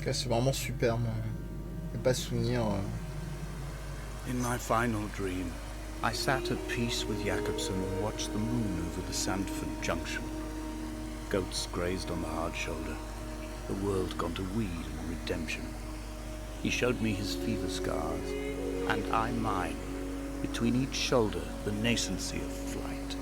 Là, c'est vraiment super, moi. Je pas souvenir. In my final dream, I sat at peace with Jakobsen and watched the moon over the Sandford Junction. Goats grazed on the hard shoulder. The world gone to weed and redemption. He showed me his fever scars, and I mine. Between each shoulder, the nascency of flight.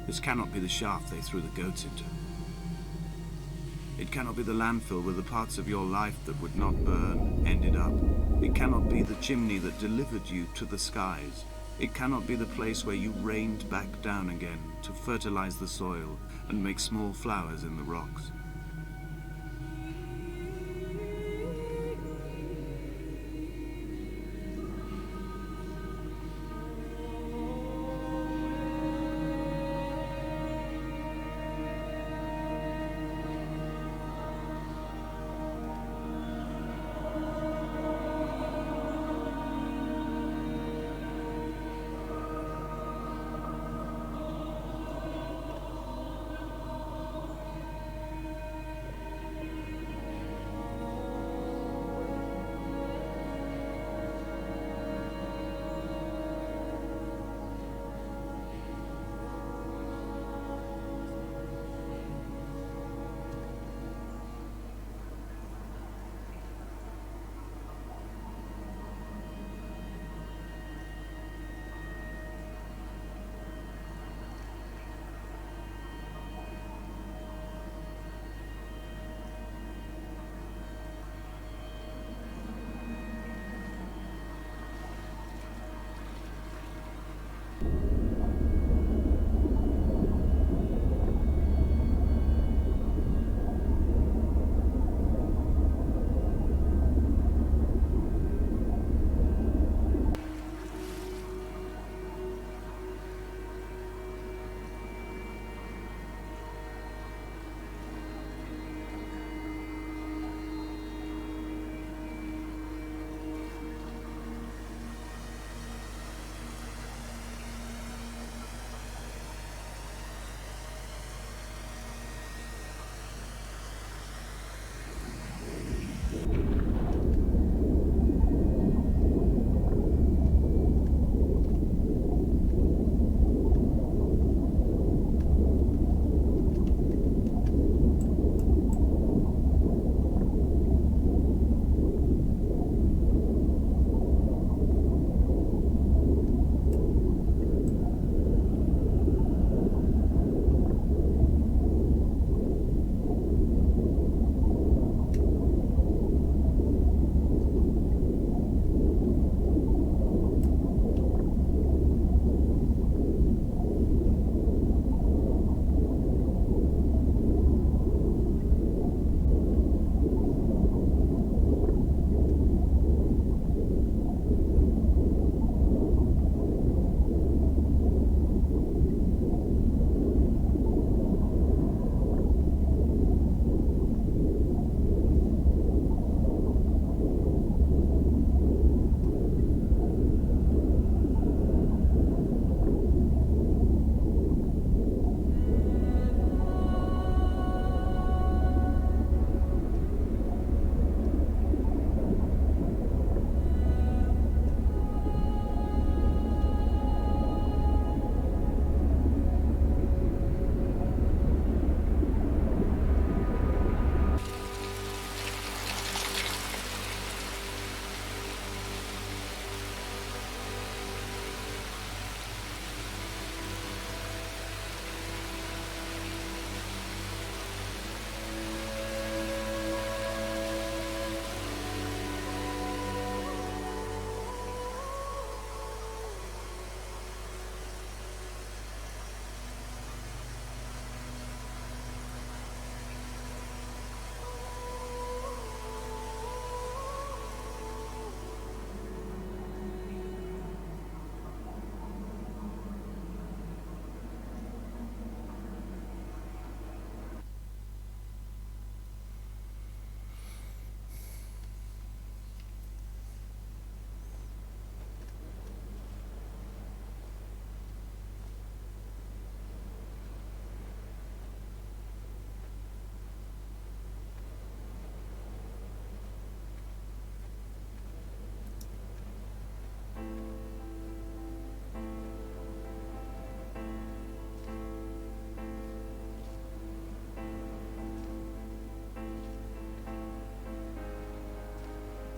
This cannot be the shaft they threw the goats into. It cannot be the landfill where the parts of your life that would not burn ended up. It cannot be the chimney that delivered you to the skies. It cannot be the place where you rained back down again to fertilize the soil and make small flowers in the rocks.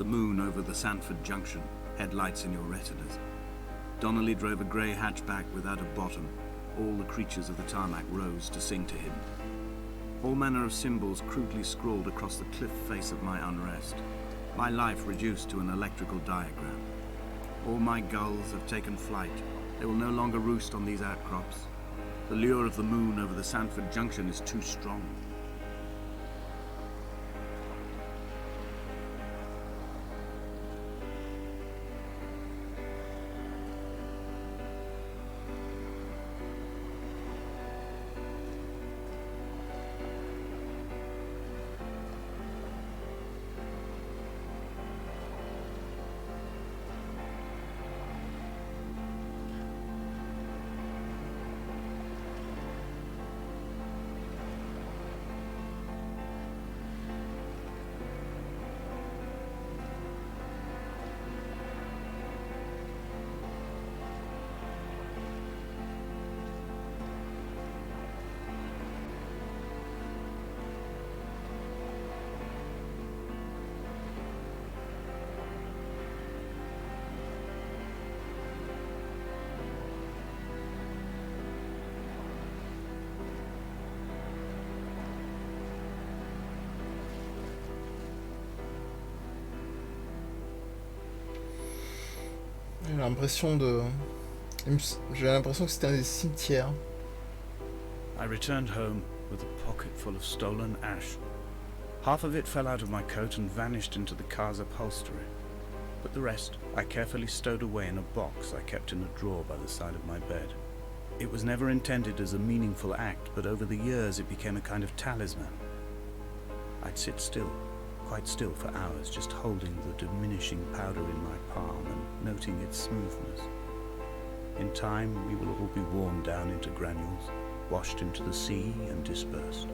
The moon over the Sandford Junction, headlights in your retinas. Donnelly drove a grey hatchback without a bottom. All the creatures of the tarmac rose to sing to him. All manner of symbols crudely scrawled across the cliff face of my unrest. My life reduced to an electrical diagram. All my gulls have taken flight. They will no longer roost on these outcrops. The lure of the moon over the Sandford Junction is too strong. J'ai l'impression que c'était un cimetière. I returned home with a pocket full of stolen ash. Half of it fell out of my coat and vanished into the car's upholstery. But the rest I carefully stowed away in a box I kept in a drawer by the side of my bed. It was never intended as a meaningful act, but over the years it became a kind of talisman. I'd sit still, quite still for hours, just holding the diminishing powder in my palm and noting its smoothness. In time, we will all be worn down into granules, washed into the sea and dispersed.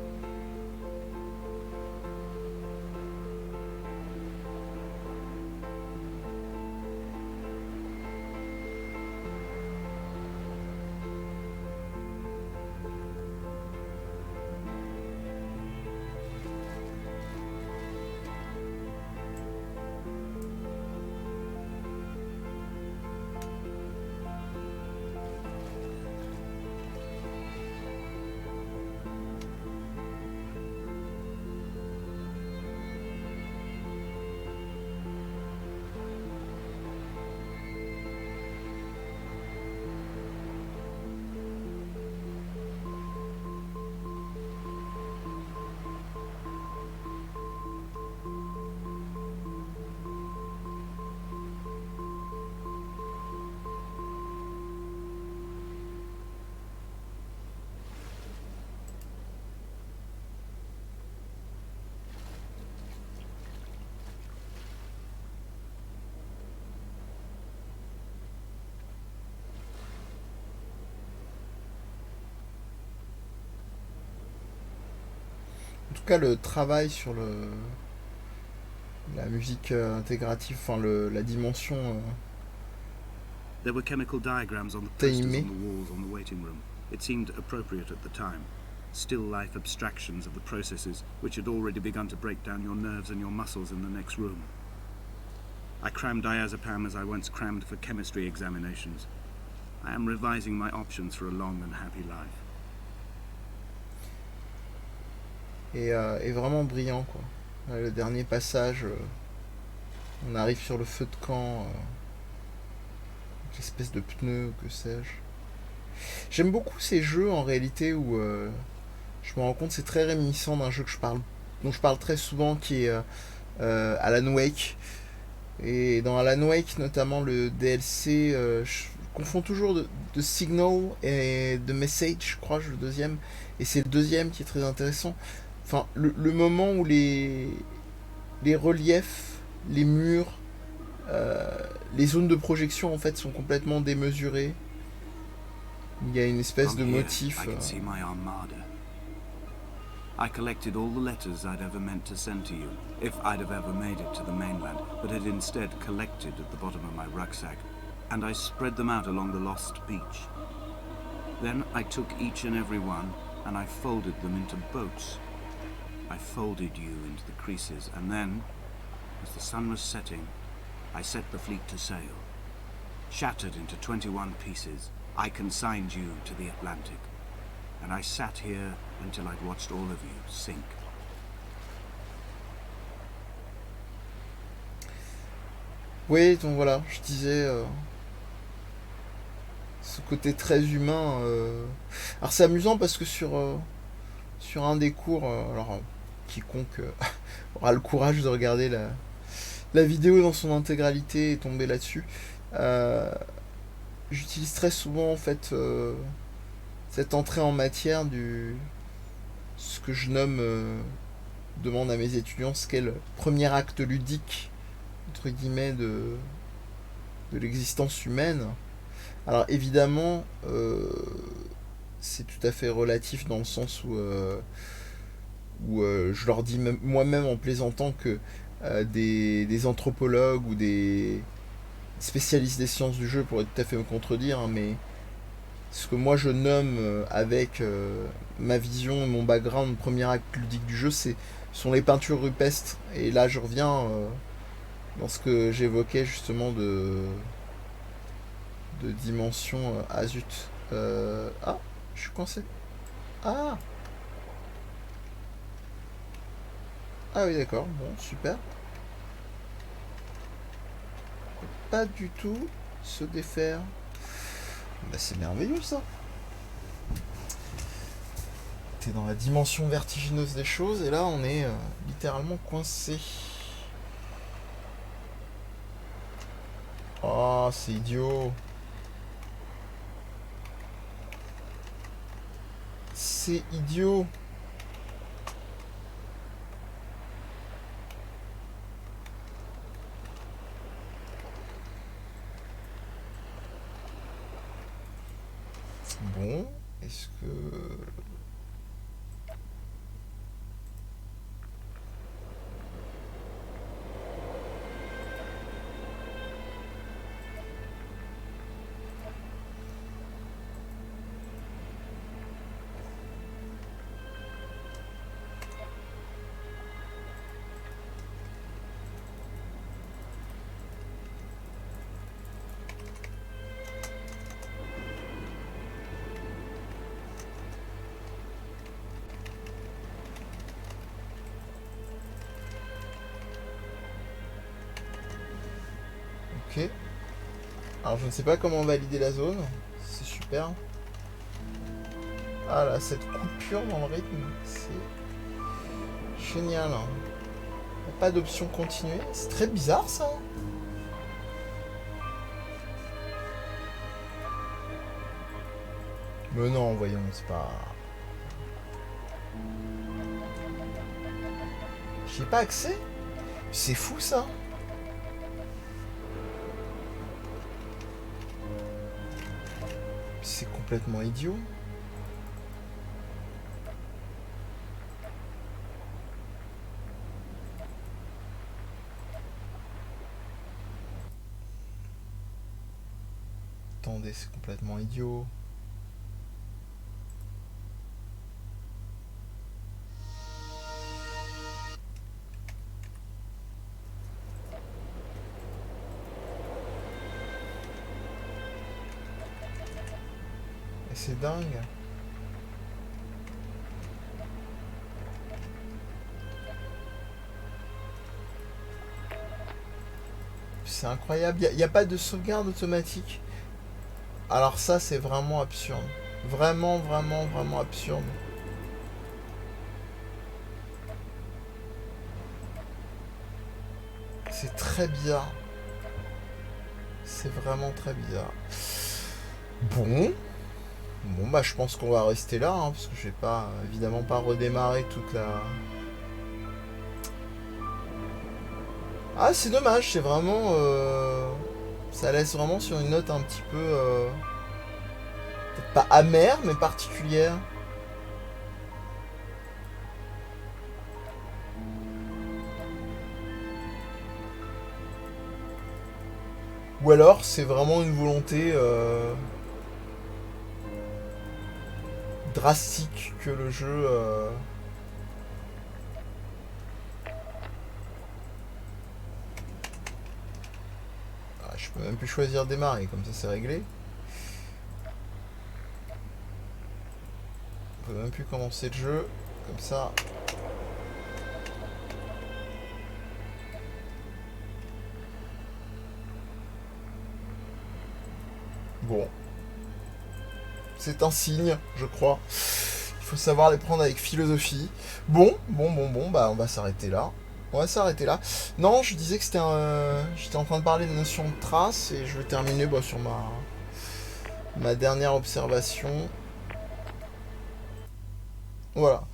En tout cas, le travail sur la musique intégrative, enfin la dimension There were chemical diagrams on the posters on the walls on the waiting room. It seemed appropriate at the time. Still life abstractions of the processes which had already begun to break down your nerves and your muscles in the next room. I crammed diazepam as I once crammed for chemistry examinations. I am revising my options for a long and happy life. Et vraiment brillant, quoi. Le dernier passage, on arrive sur le feu de camp, l'espèce de pneu, que sais-je. J'aime beaucoup ces jeux en réalité où je me rends compte c'est très réminiscent d'un jeu dont je parle très souvent, qui est Alan Wake. Et dans Alan Wake, notamment le DLC, je confonds toujours de Signal et de Message, je crois, le deuxième. Et c'est le deuxième qui est très intéressant. Enfin, le moment où les reliefs, les murs, les zones de projection en fait sont complètement démesurées. Il y a une espèce de motif. I collected all the letters I'd ever meant to send to you, if I'd have ever made it to the mainland, but had instead collected at the bottom of my rucksack, and I spread them out along the lost beach. Then I took each and every one, and I folded them into boats. I folded you into the creases, and then As the sun was setting, I set the fleet to sail. Shattered into 21 pieces, I consigned you to the Atlantic, and I sat here until I'd watched all of you sink. Oui, donc voilà, je disais ce côté très humain. Alors c'est amusant parce que sur un des cours, quiconque aura le courage de regarder la vidéo dans son intégralité et tomber là-dessus, j'utilise très souvent en fait cette entrée en matière ce que je nomme, demande à mes étudiants ce qu'est le premier acte ludique entre guillemets de l'existence humaine. Alors évidemment c'est tout à fait relatif dans le sens où je leur dis moi-même en plaisantant que des anthropologues ou des spécialistes des sciences du jeu pourraient tout à fait me contredire, hein, mais ce que moi je nomme avec ma vision et mon background, premier acte ludique du jeu, sont les peintures rupestres. Et là je reviens dans ce que j'évoquais justement de dimension zut. Ah, je suis coincé. Ah oui d'accord, bon super. Pas du tout se défaire. Bah c'est merveilleux ça. T'es dans la dimension vertigineuse des choses et là on est littéralement coincé. Oh, c'est idiot. C'est idiot. Bon, est-ce que... Ok. Alors je ne sais pas comment valider la zone. C'est super. Ah là, cette coupure dans le rythme, c'est génial. Pas d'option continuer. C'est très bizarre ça. Mais non, voyons, c'est pas... J'y ai pas accès. C'est fou ça. C'est complètement idiot. Attendez, c'est complètement idiot. Et c'est dingue. C'est incroyable. Il n'y a pas de sauvegarde automatique. Alors ça, c'est vraiment absurde. Vraiment, vraiment, vraiment absurde. C'est très bizarre. C'est vraiment très bizarre. Bon, bah je pense qu'on va rester là, hein, parce que je vais pas, évidemment pas redémarrer toute la... Ah, c'est dommage, c'est vraiment... ça laisse vraiment sur une note un petit peu... peut-être pas amère, mais particulière. Ou alors, c'est vraiment une volonté drastique que le jeu... Je peux même plus choisir démarrer, comme ça c'est réglé. On peut même plus commencer le jeu, comme ça. Bon. C'est un signe, je crois. Il faut savoir les prendre avec philosophie. Bon, bah on va s'arrêter là. Non, je disais que c'était j'étais en train de parler de notion de trace et je vais terminer sur ma dernière observation. Voilà.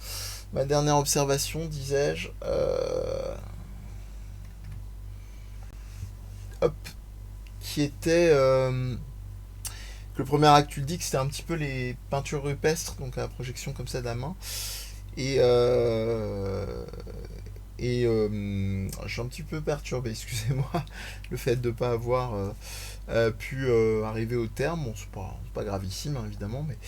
Ma dernière observation, disais-je. Qui était... le premier acte, tu le dis que c'était un petit peu les peintures rupestres, donc à la projection comme ça de la main. Et je suis un petit peu perturbé, excusez-moi, le fait de ne pas avoir pu arriver au terme. Bon, c'est pas gravissime, hein, évidemment, mais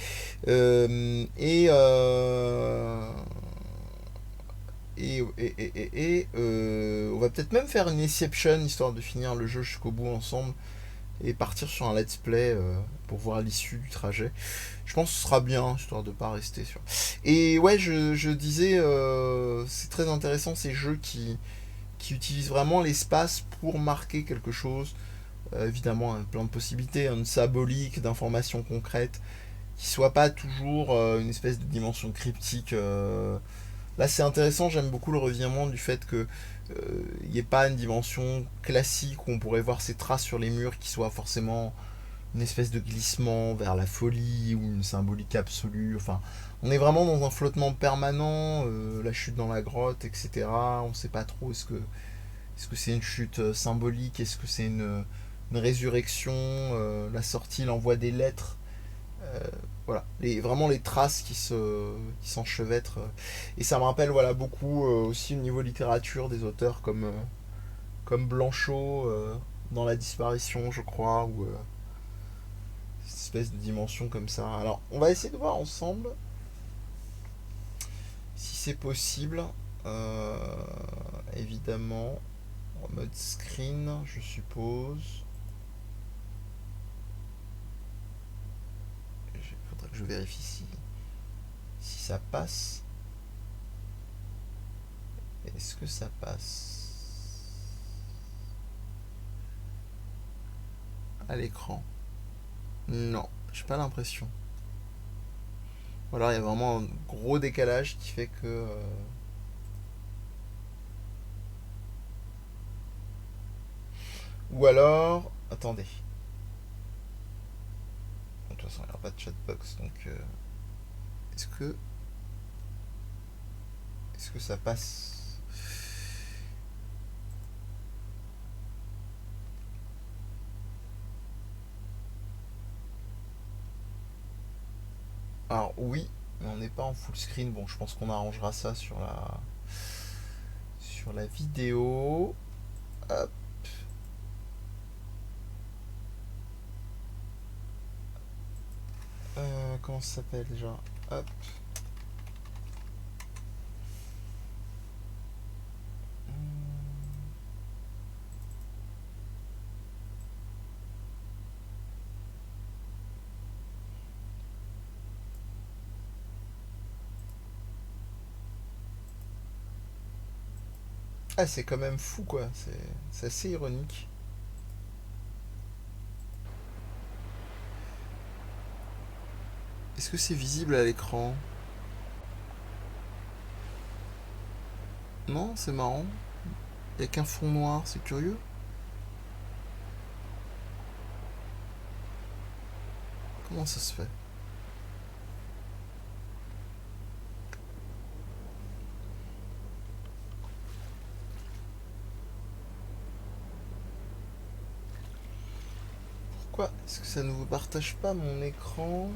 on va peut-être même faire une Inception, histoire de finir le jeu jusqu'au bout ensemble et partir sur un let's play pour voir l'issue du trajet. Je pense que ce sera bien, histoire de pas rester sur... Et ouais, je disais, c'est très intéressant ces jeux qui utilisent vraiment l'espace pour marquer quelque chose. Évidemment, plein de possibilités, une symbolique, d'informations concrètes, qui soit pas toujours une espèce de dimension cryptique. Là, c'est intéressant, j'aime beaucoup le revirement du fait que il n'y ait pas une dimension classique où on pourrait voir ces traces sur les murs qui soit forcément une espèce de glissement vers la folie ou une symbolique absolue. Enfin, on est vraiment dans un flottement permanent, la chute dans la grotte, etc. On ne sait pas trop, est-ce que c'est une chute symbolique, est-ce que c'est une résurrection, la sortie, l'envoi des lettres. Voilà, vraiment les traces qui s'enchevêtrent. Et ça me rappelle beaucoup aussi au niveau littérature des auteurs comme Blanchot dans La Disparition, je crois, ou cette espèce de dimension comme ça. Alors, on va essayer de voir ensemble si c'est possible. Évidemment, en mode screen, je suppose. Je vérifie si ça passe. Est-ce que ça passe à l'écran? Non, j'ai pas l'impression. Ou alors il y a vraiment un gros décalage qui fait que... Ou alors... Attendez. De toute façon, il n'y aura pas de chatbox, donc... Est-ce que ça passe? Alors oui, mais on n'est pas en full screen. Bon, je pense qu'on arrangera ça sur la vidéo. Hop. Comment ça s'appelle déjà? Hop. Ah, c'est quand même fou, quoi. C'est assez ironique. Est-ce que c'est visible à l'écran? Non, c'est marrant. Il n'y a qu'un fond noir, c'est curieux. Comment ça se fait? Pourquoi est-ce que ça ne vous partage pas mon écran?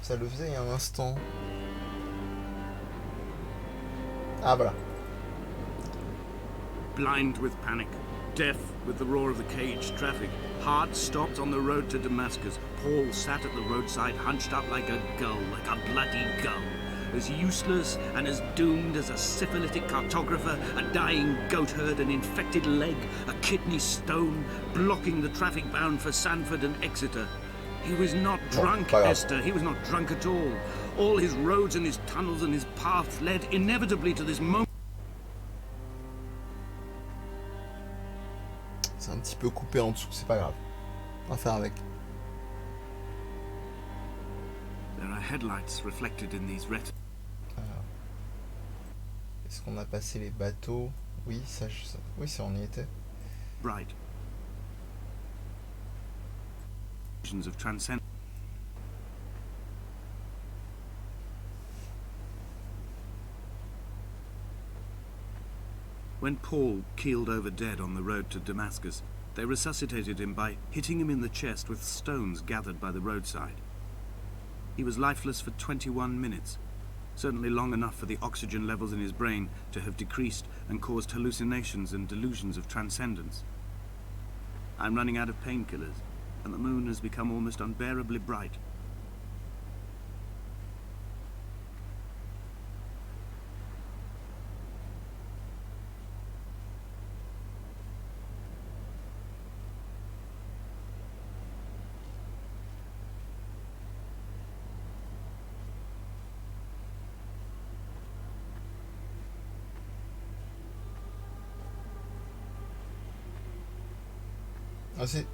Ça le faisait il y a un instant. Ah, voilà. Blind with panic, deaf with the roar of the caged traffic, heart stopped on the road to Damascus. Paul sat at the roadside, hunched up like a gull, like a bloody gull. as useless and as doomed as a syphilitic cartographer, a dying goatherd, an infected leg, a kidney stone, blocking the traffic bound for Sanford and Exeter. He was not drunk, Esther. He was not drunk at all. All his roads and his tunnels and his paths led inevitably to this moment. C'est un petit peu coupé en dessous, c'est pas grave. On va faire avec. There are headlights reflected in these retinas. Est-ce qu'on a passé les bateaux? Oui, oui, ça on y était. Bright. Visions of transcend. When Paul keeled over dead on the road to Damascus, they resuscitated him by hitting him in the chest with stones gathered by the roadside. He was lifeless for 21 minutes, certainly long enough for the oxygen levels in his brain to have decreased and caused hallucinations and delusions of transcendence. I'm running out of painkillers, and the moon has become almost unbearably bright.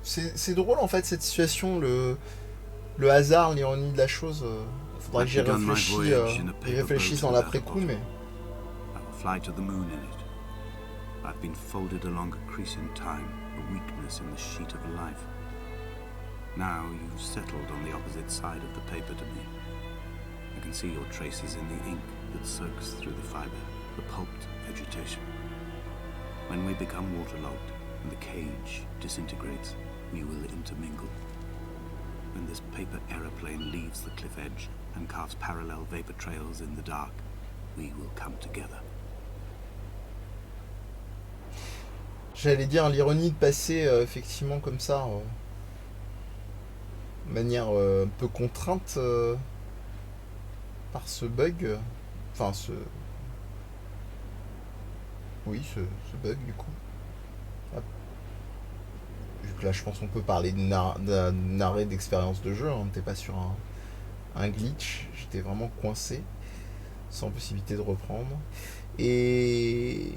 C'est drôle en fait cette situation, le hasard, l'ironie de la chose. Faudrait que j'y réfléchisse dans l'après-coup, mais. I will fly to the moon in it. I've been folded along a crease in time, a weakness in the sheet of life. Now you've settled on the opposite side of the paper to me. I can see your traces in the ink that soaks through the fibre, the pulped vegetation. When we become waterlogged, and the cage disintegrates, we will intermingle. When this paper aeroplane leaves the cliff edge and carves parallel vapor trails in the dark, we will come together. J'allais dire l'ironie de passer effectivement comme ça, de manière un peu contrainte par ce bug. Enfin, Oui, ce bug du coup. Vu que là je pense qu'on peut parler d'un arrêt d'expérience de jeu, on n'était pas sur un glitch, j'étais vraiment coincé, sans possibilité de reprendre. Et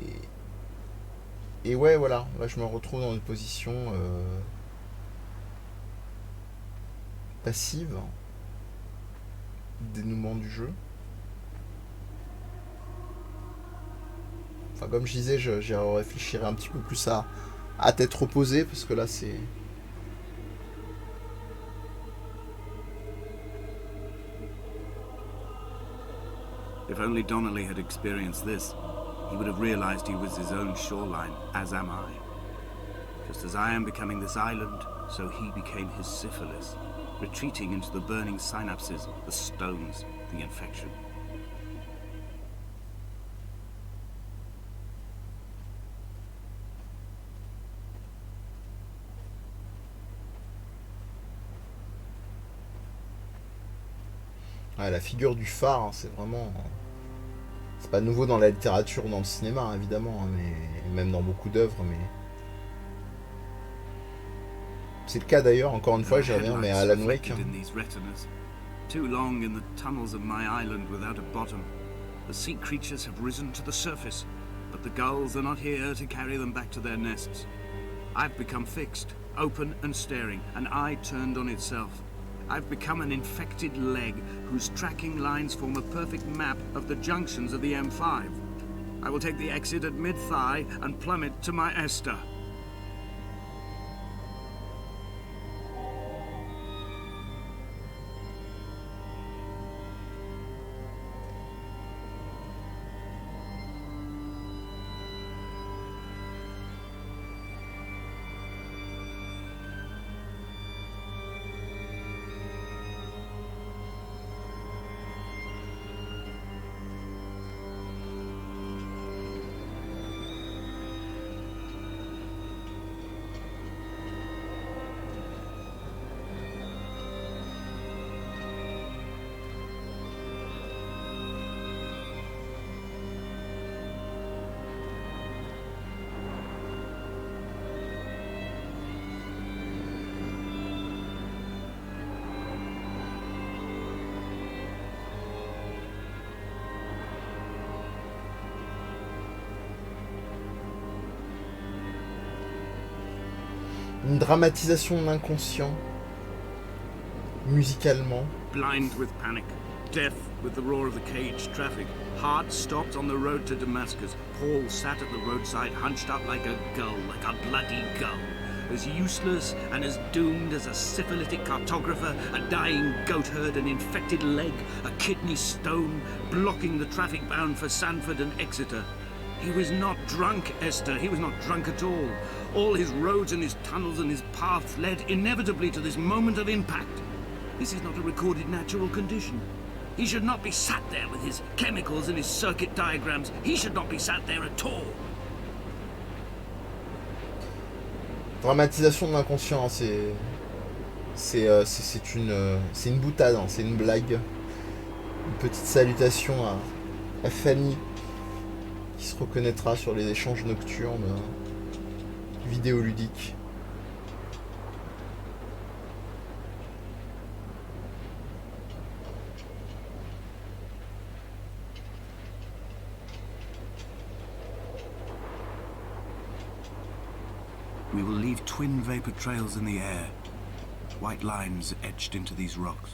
ouais, voilà, là je me retrouve dans une position passive, dénouement du jeu. Enfin, comme je disais, j'y réfléchirai un petit peu plus à tête reposée, parce que là c'est... If only Donnelly had experienced this, he would have realized he was his own shoreline, as am I. Just as I am becoming this island, so he became his syphilis, retreating into the burning synapses, the stones, the infection. Ouais, la figure du phare, hein, c'est vraiment... C'est pas nouveau dans la littérature ou dans le cinéma, hein, évidemment, hein, mais même dans beaucoup d'œuvres, mais... C'est le cas d'ailleurs, encore une fois, j'y reviens, mais à Alan Wake. Hein. Too long in the tunnels of my island without a bottom. The sea creatures have risen to the surface, but the gulls are not here to carry them back to their nests. I've become fixed, open and staring, an eye turned on itself. I've become an infected leg whose tracking lines form a perfect map of the junctions of the M5. I will take the exit at mid-thigh and plummet to my Esther. Une dramatisation de l'inconscient, musicalement. Blind with panic, deaf with the roar of the caged traffic, heart stopped on the road to Damascus. Paul sat at the roadside, hunched up like a gull, like a bloody gull. As useless and as doomed as a syphilitic cartographer, a dying goat herd, an infected leg, a kidney stone, blocking the traffic bound for Sanford and Exeter. He was not drunk, Esther. He was not drunk at all. All his roads and his tunnels and his paths led inevitably to this moment of impact. This is not a recorded natural condition. He should not be sat there with his chemicals and his circuit diagrams. He should not be sat there at all. Dramatisation de l'inconscient, c'est une boutade, hein, c'est une blague. Une petite salutation à Fanny, qui se reconnaîtra sur les échanges nocturnes vidéoludiques. We will leave twin vapor trails in the air, white lines etched into these rocks.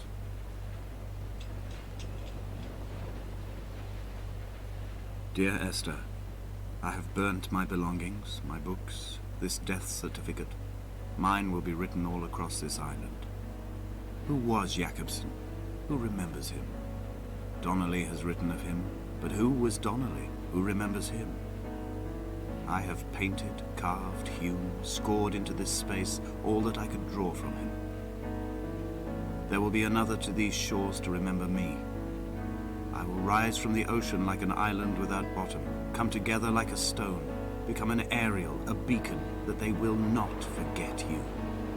Dear Esther, I have burnt my belongings, my books, this death certificate. Mine will be written all across this island. Who was Jakobsen? Who remembers him? Donnelly has written of him, but who was Donnelly? Who remembers him? I have painted, carved, hewn, scored into this space all that I could draw from him. There will be another to these shores to remember me. I will rise from the ocean like an island without bottom, come together like a stone, become an aerial, a beacon, that they will not forget you.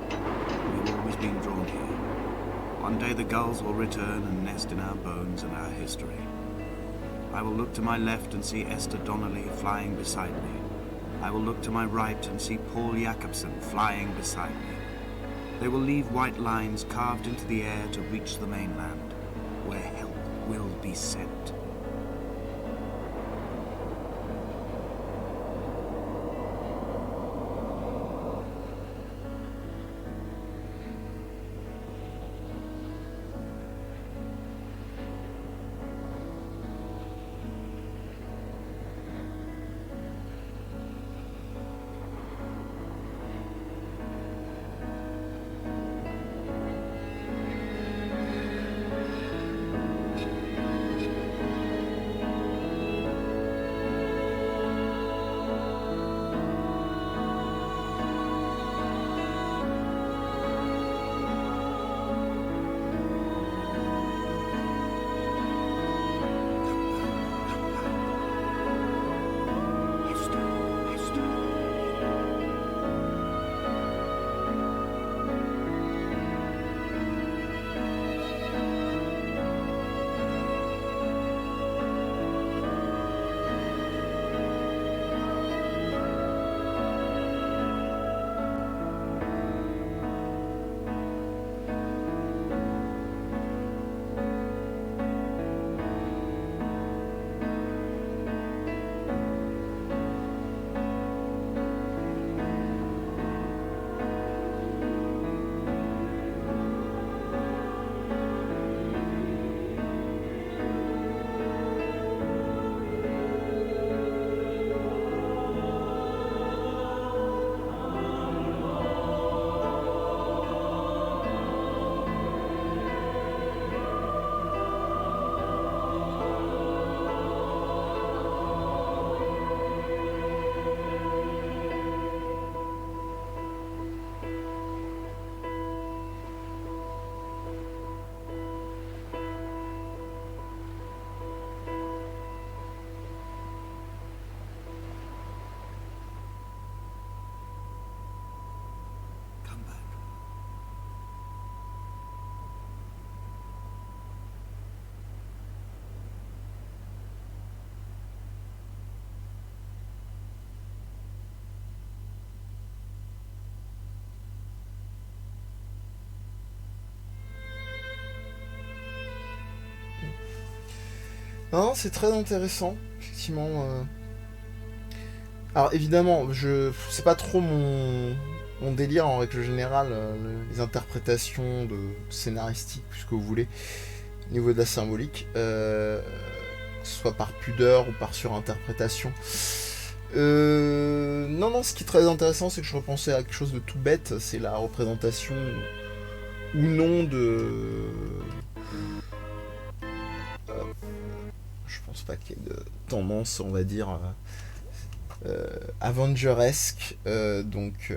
We have always been drawn here. One day the gulls will return and nest in our bones and our history. I will look to my left and see Esther Donnelly flying beside me. I will look to my right and see Paul Jakobsen flying beside me. They will leave white lines carved into the air to reach the mainland, where help will be sent. Non, c'est très intéressant, effectivement. Alors évidemment, c'est pas trop mon délire en règle générale, les interprétations scénaristiques, puisque vous voulez, au niveau de la symbolique, que ce soit par pudeur ou par surinterprétation. Non, ce qui est très intéressant, c'est que je repensais à quelque chose de tout bête, c'est la représentation ou non de... je pense pas qu'il y ait de tendance, on va dire, Avengeresque, donc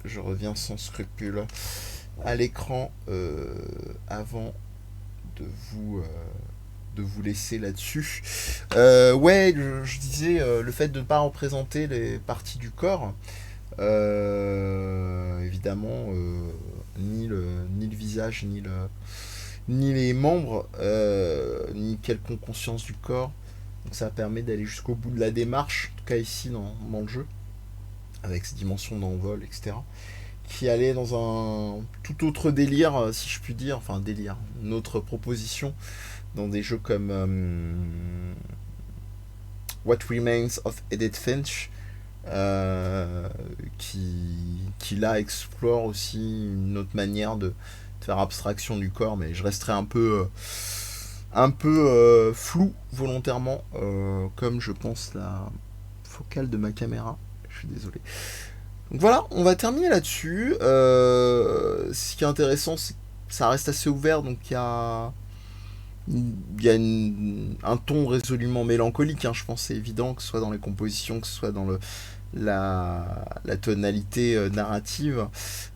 je reviens sans scrupule à l'écran avant de vous laisser là-dessus. Ouais, je disais, le fait de ne pas représenter les parties du corps, évidemment, ni le visage, ni les membres, ni quelconque conscience du corps. Donc ça permet d'aller jusqu'au bout de la démarche, en tout cas ici dans le jeu, avec ces dimensions d'envol, etc. Qui allait dans un tout autre délire, si je puis dire, enfin délire, une autre proposition, dans des jeux comme What Remains of Edith Finch, qui là explore aussi une autre manière de faire abstraction du corps, mais je resterai un peu flou volontairement, comme je pense la focale de ma caméra. Je suis désolé. Donc voilà, on va terminer là-dessus. Ce qui est intéressant, c'est que ça reste assez ouvert, donc il y a un ton résolument mélancolique, hein, je pense c'est évident, que ce soit dans les compositions, que ce soit dans la tonalité narrative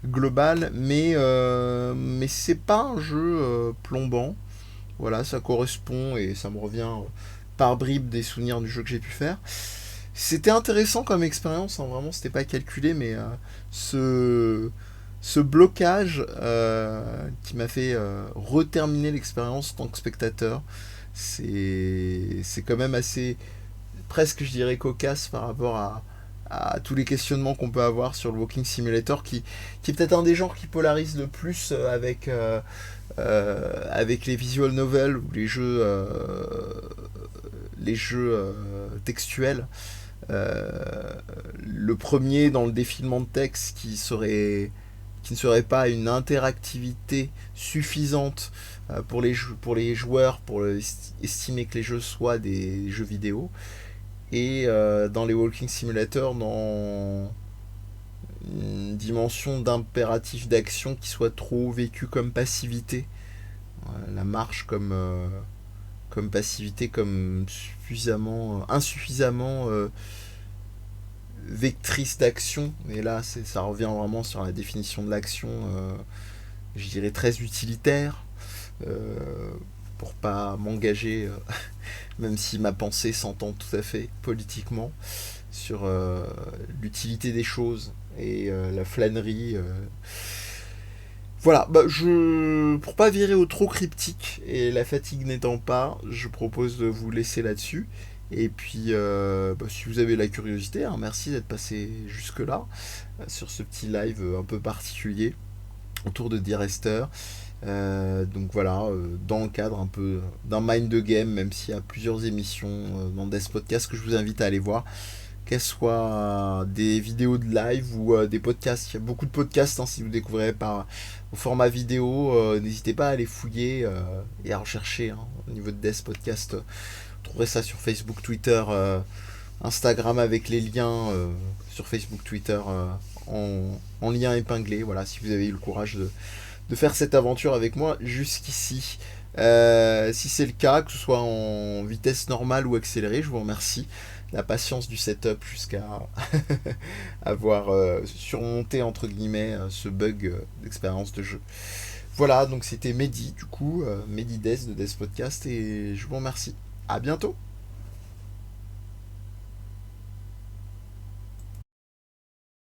globale, mais c'est pas un jeu plombant. Voilà, ça correspond et ça me revient par bribes des souvenirs du jeu que j'ai pu faire. C'était intéressant comme expérience, hein, vraiment, c'était pas calculé, mais ce blocage qui m'a fait reterminer l'expérience en tant que spectateur, c'est quand même assez, presque je dirais, cocasse par rapport à tous les questionnements qu'on peut avoir sur le Walking Simulator, qui est peut-être un des genres qui polarise le plus avec les visual novels ou les jeux textuels. Le premier dans le défilement de texte qui ne serait pas une interactivité suffisante pour les joueurs pour estimer que les jeux soient des jeux vidéo, et dans les Walking Simulator dans une dimension d'impératif d'action qui soit trop vécue comme passivité, la marche comme passivité, comme insuffisamment vectrice d'action. Et là ça revient vraiment sur la définition de l'action, je dirais très utilitaire, pour pas m'engager même si ma pensée s'entend tout à fait politiquement sur l'utilité des choses et la flânerie. Voilà, pour pas virer au trop cryptique et la fatigue n'étant pas, je propose de vous laisser là-dessus. Et puis, si vous avez la curiosité, hein, merci d'être passé jusque-là sur ce petit live un peu particulier autour de Dear Esther. Donc voilà, dans le cadre un peu d'un Mind the Game, même s'il y a plusieurs émissions dans Death Podcast que je vous invite à aller voir, qu'elles soient des vidéos de live ou des podcasts. Il y a beaucoup de podcasts, hein, si vous découvrez au format vidéo, n'hésitez pas à aller fouiller et à rechercher, hein, au niveau de Death Podcast. Vous trouverez ça sur Facebook, Twitter, Instagram, avec les liens sur Facebook, Twitter en lien épinglé. Voilà, si vous avez eu le courage de faire cette aventure avec moi jusqu'ici. Si c'est le cas, que ce soit en vitesse normale ou accélérée, je vous remercie. La patience du setup jusqu'à avoir surmonté entre guillemets ce bug d'expérience de jeu. Voilà, donc c'était Mehdi, du coup, Mehdi Death de Death Podcast, et je vous remercie. À bientôt.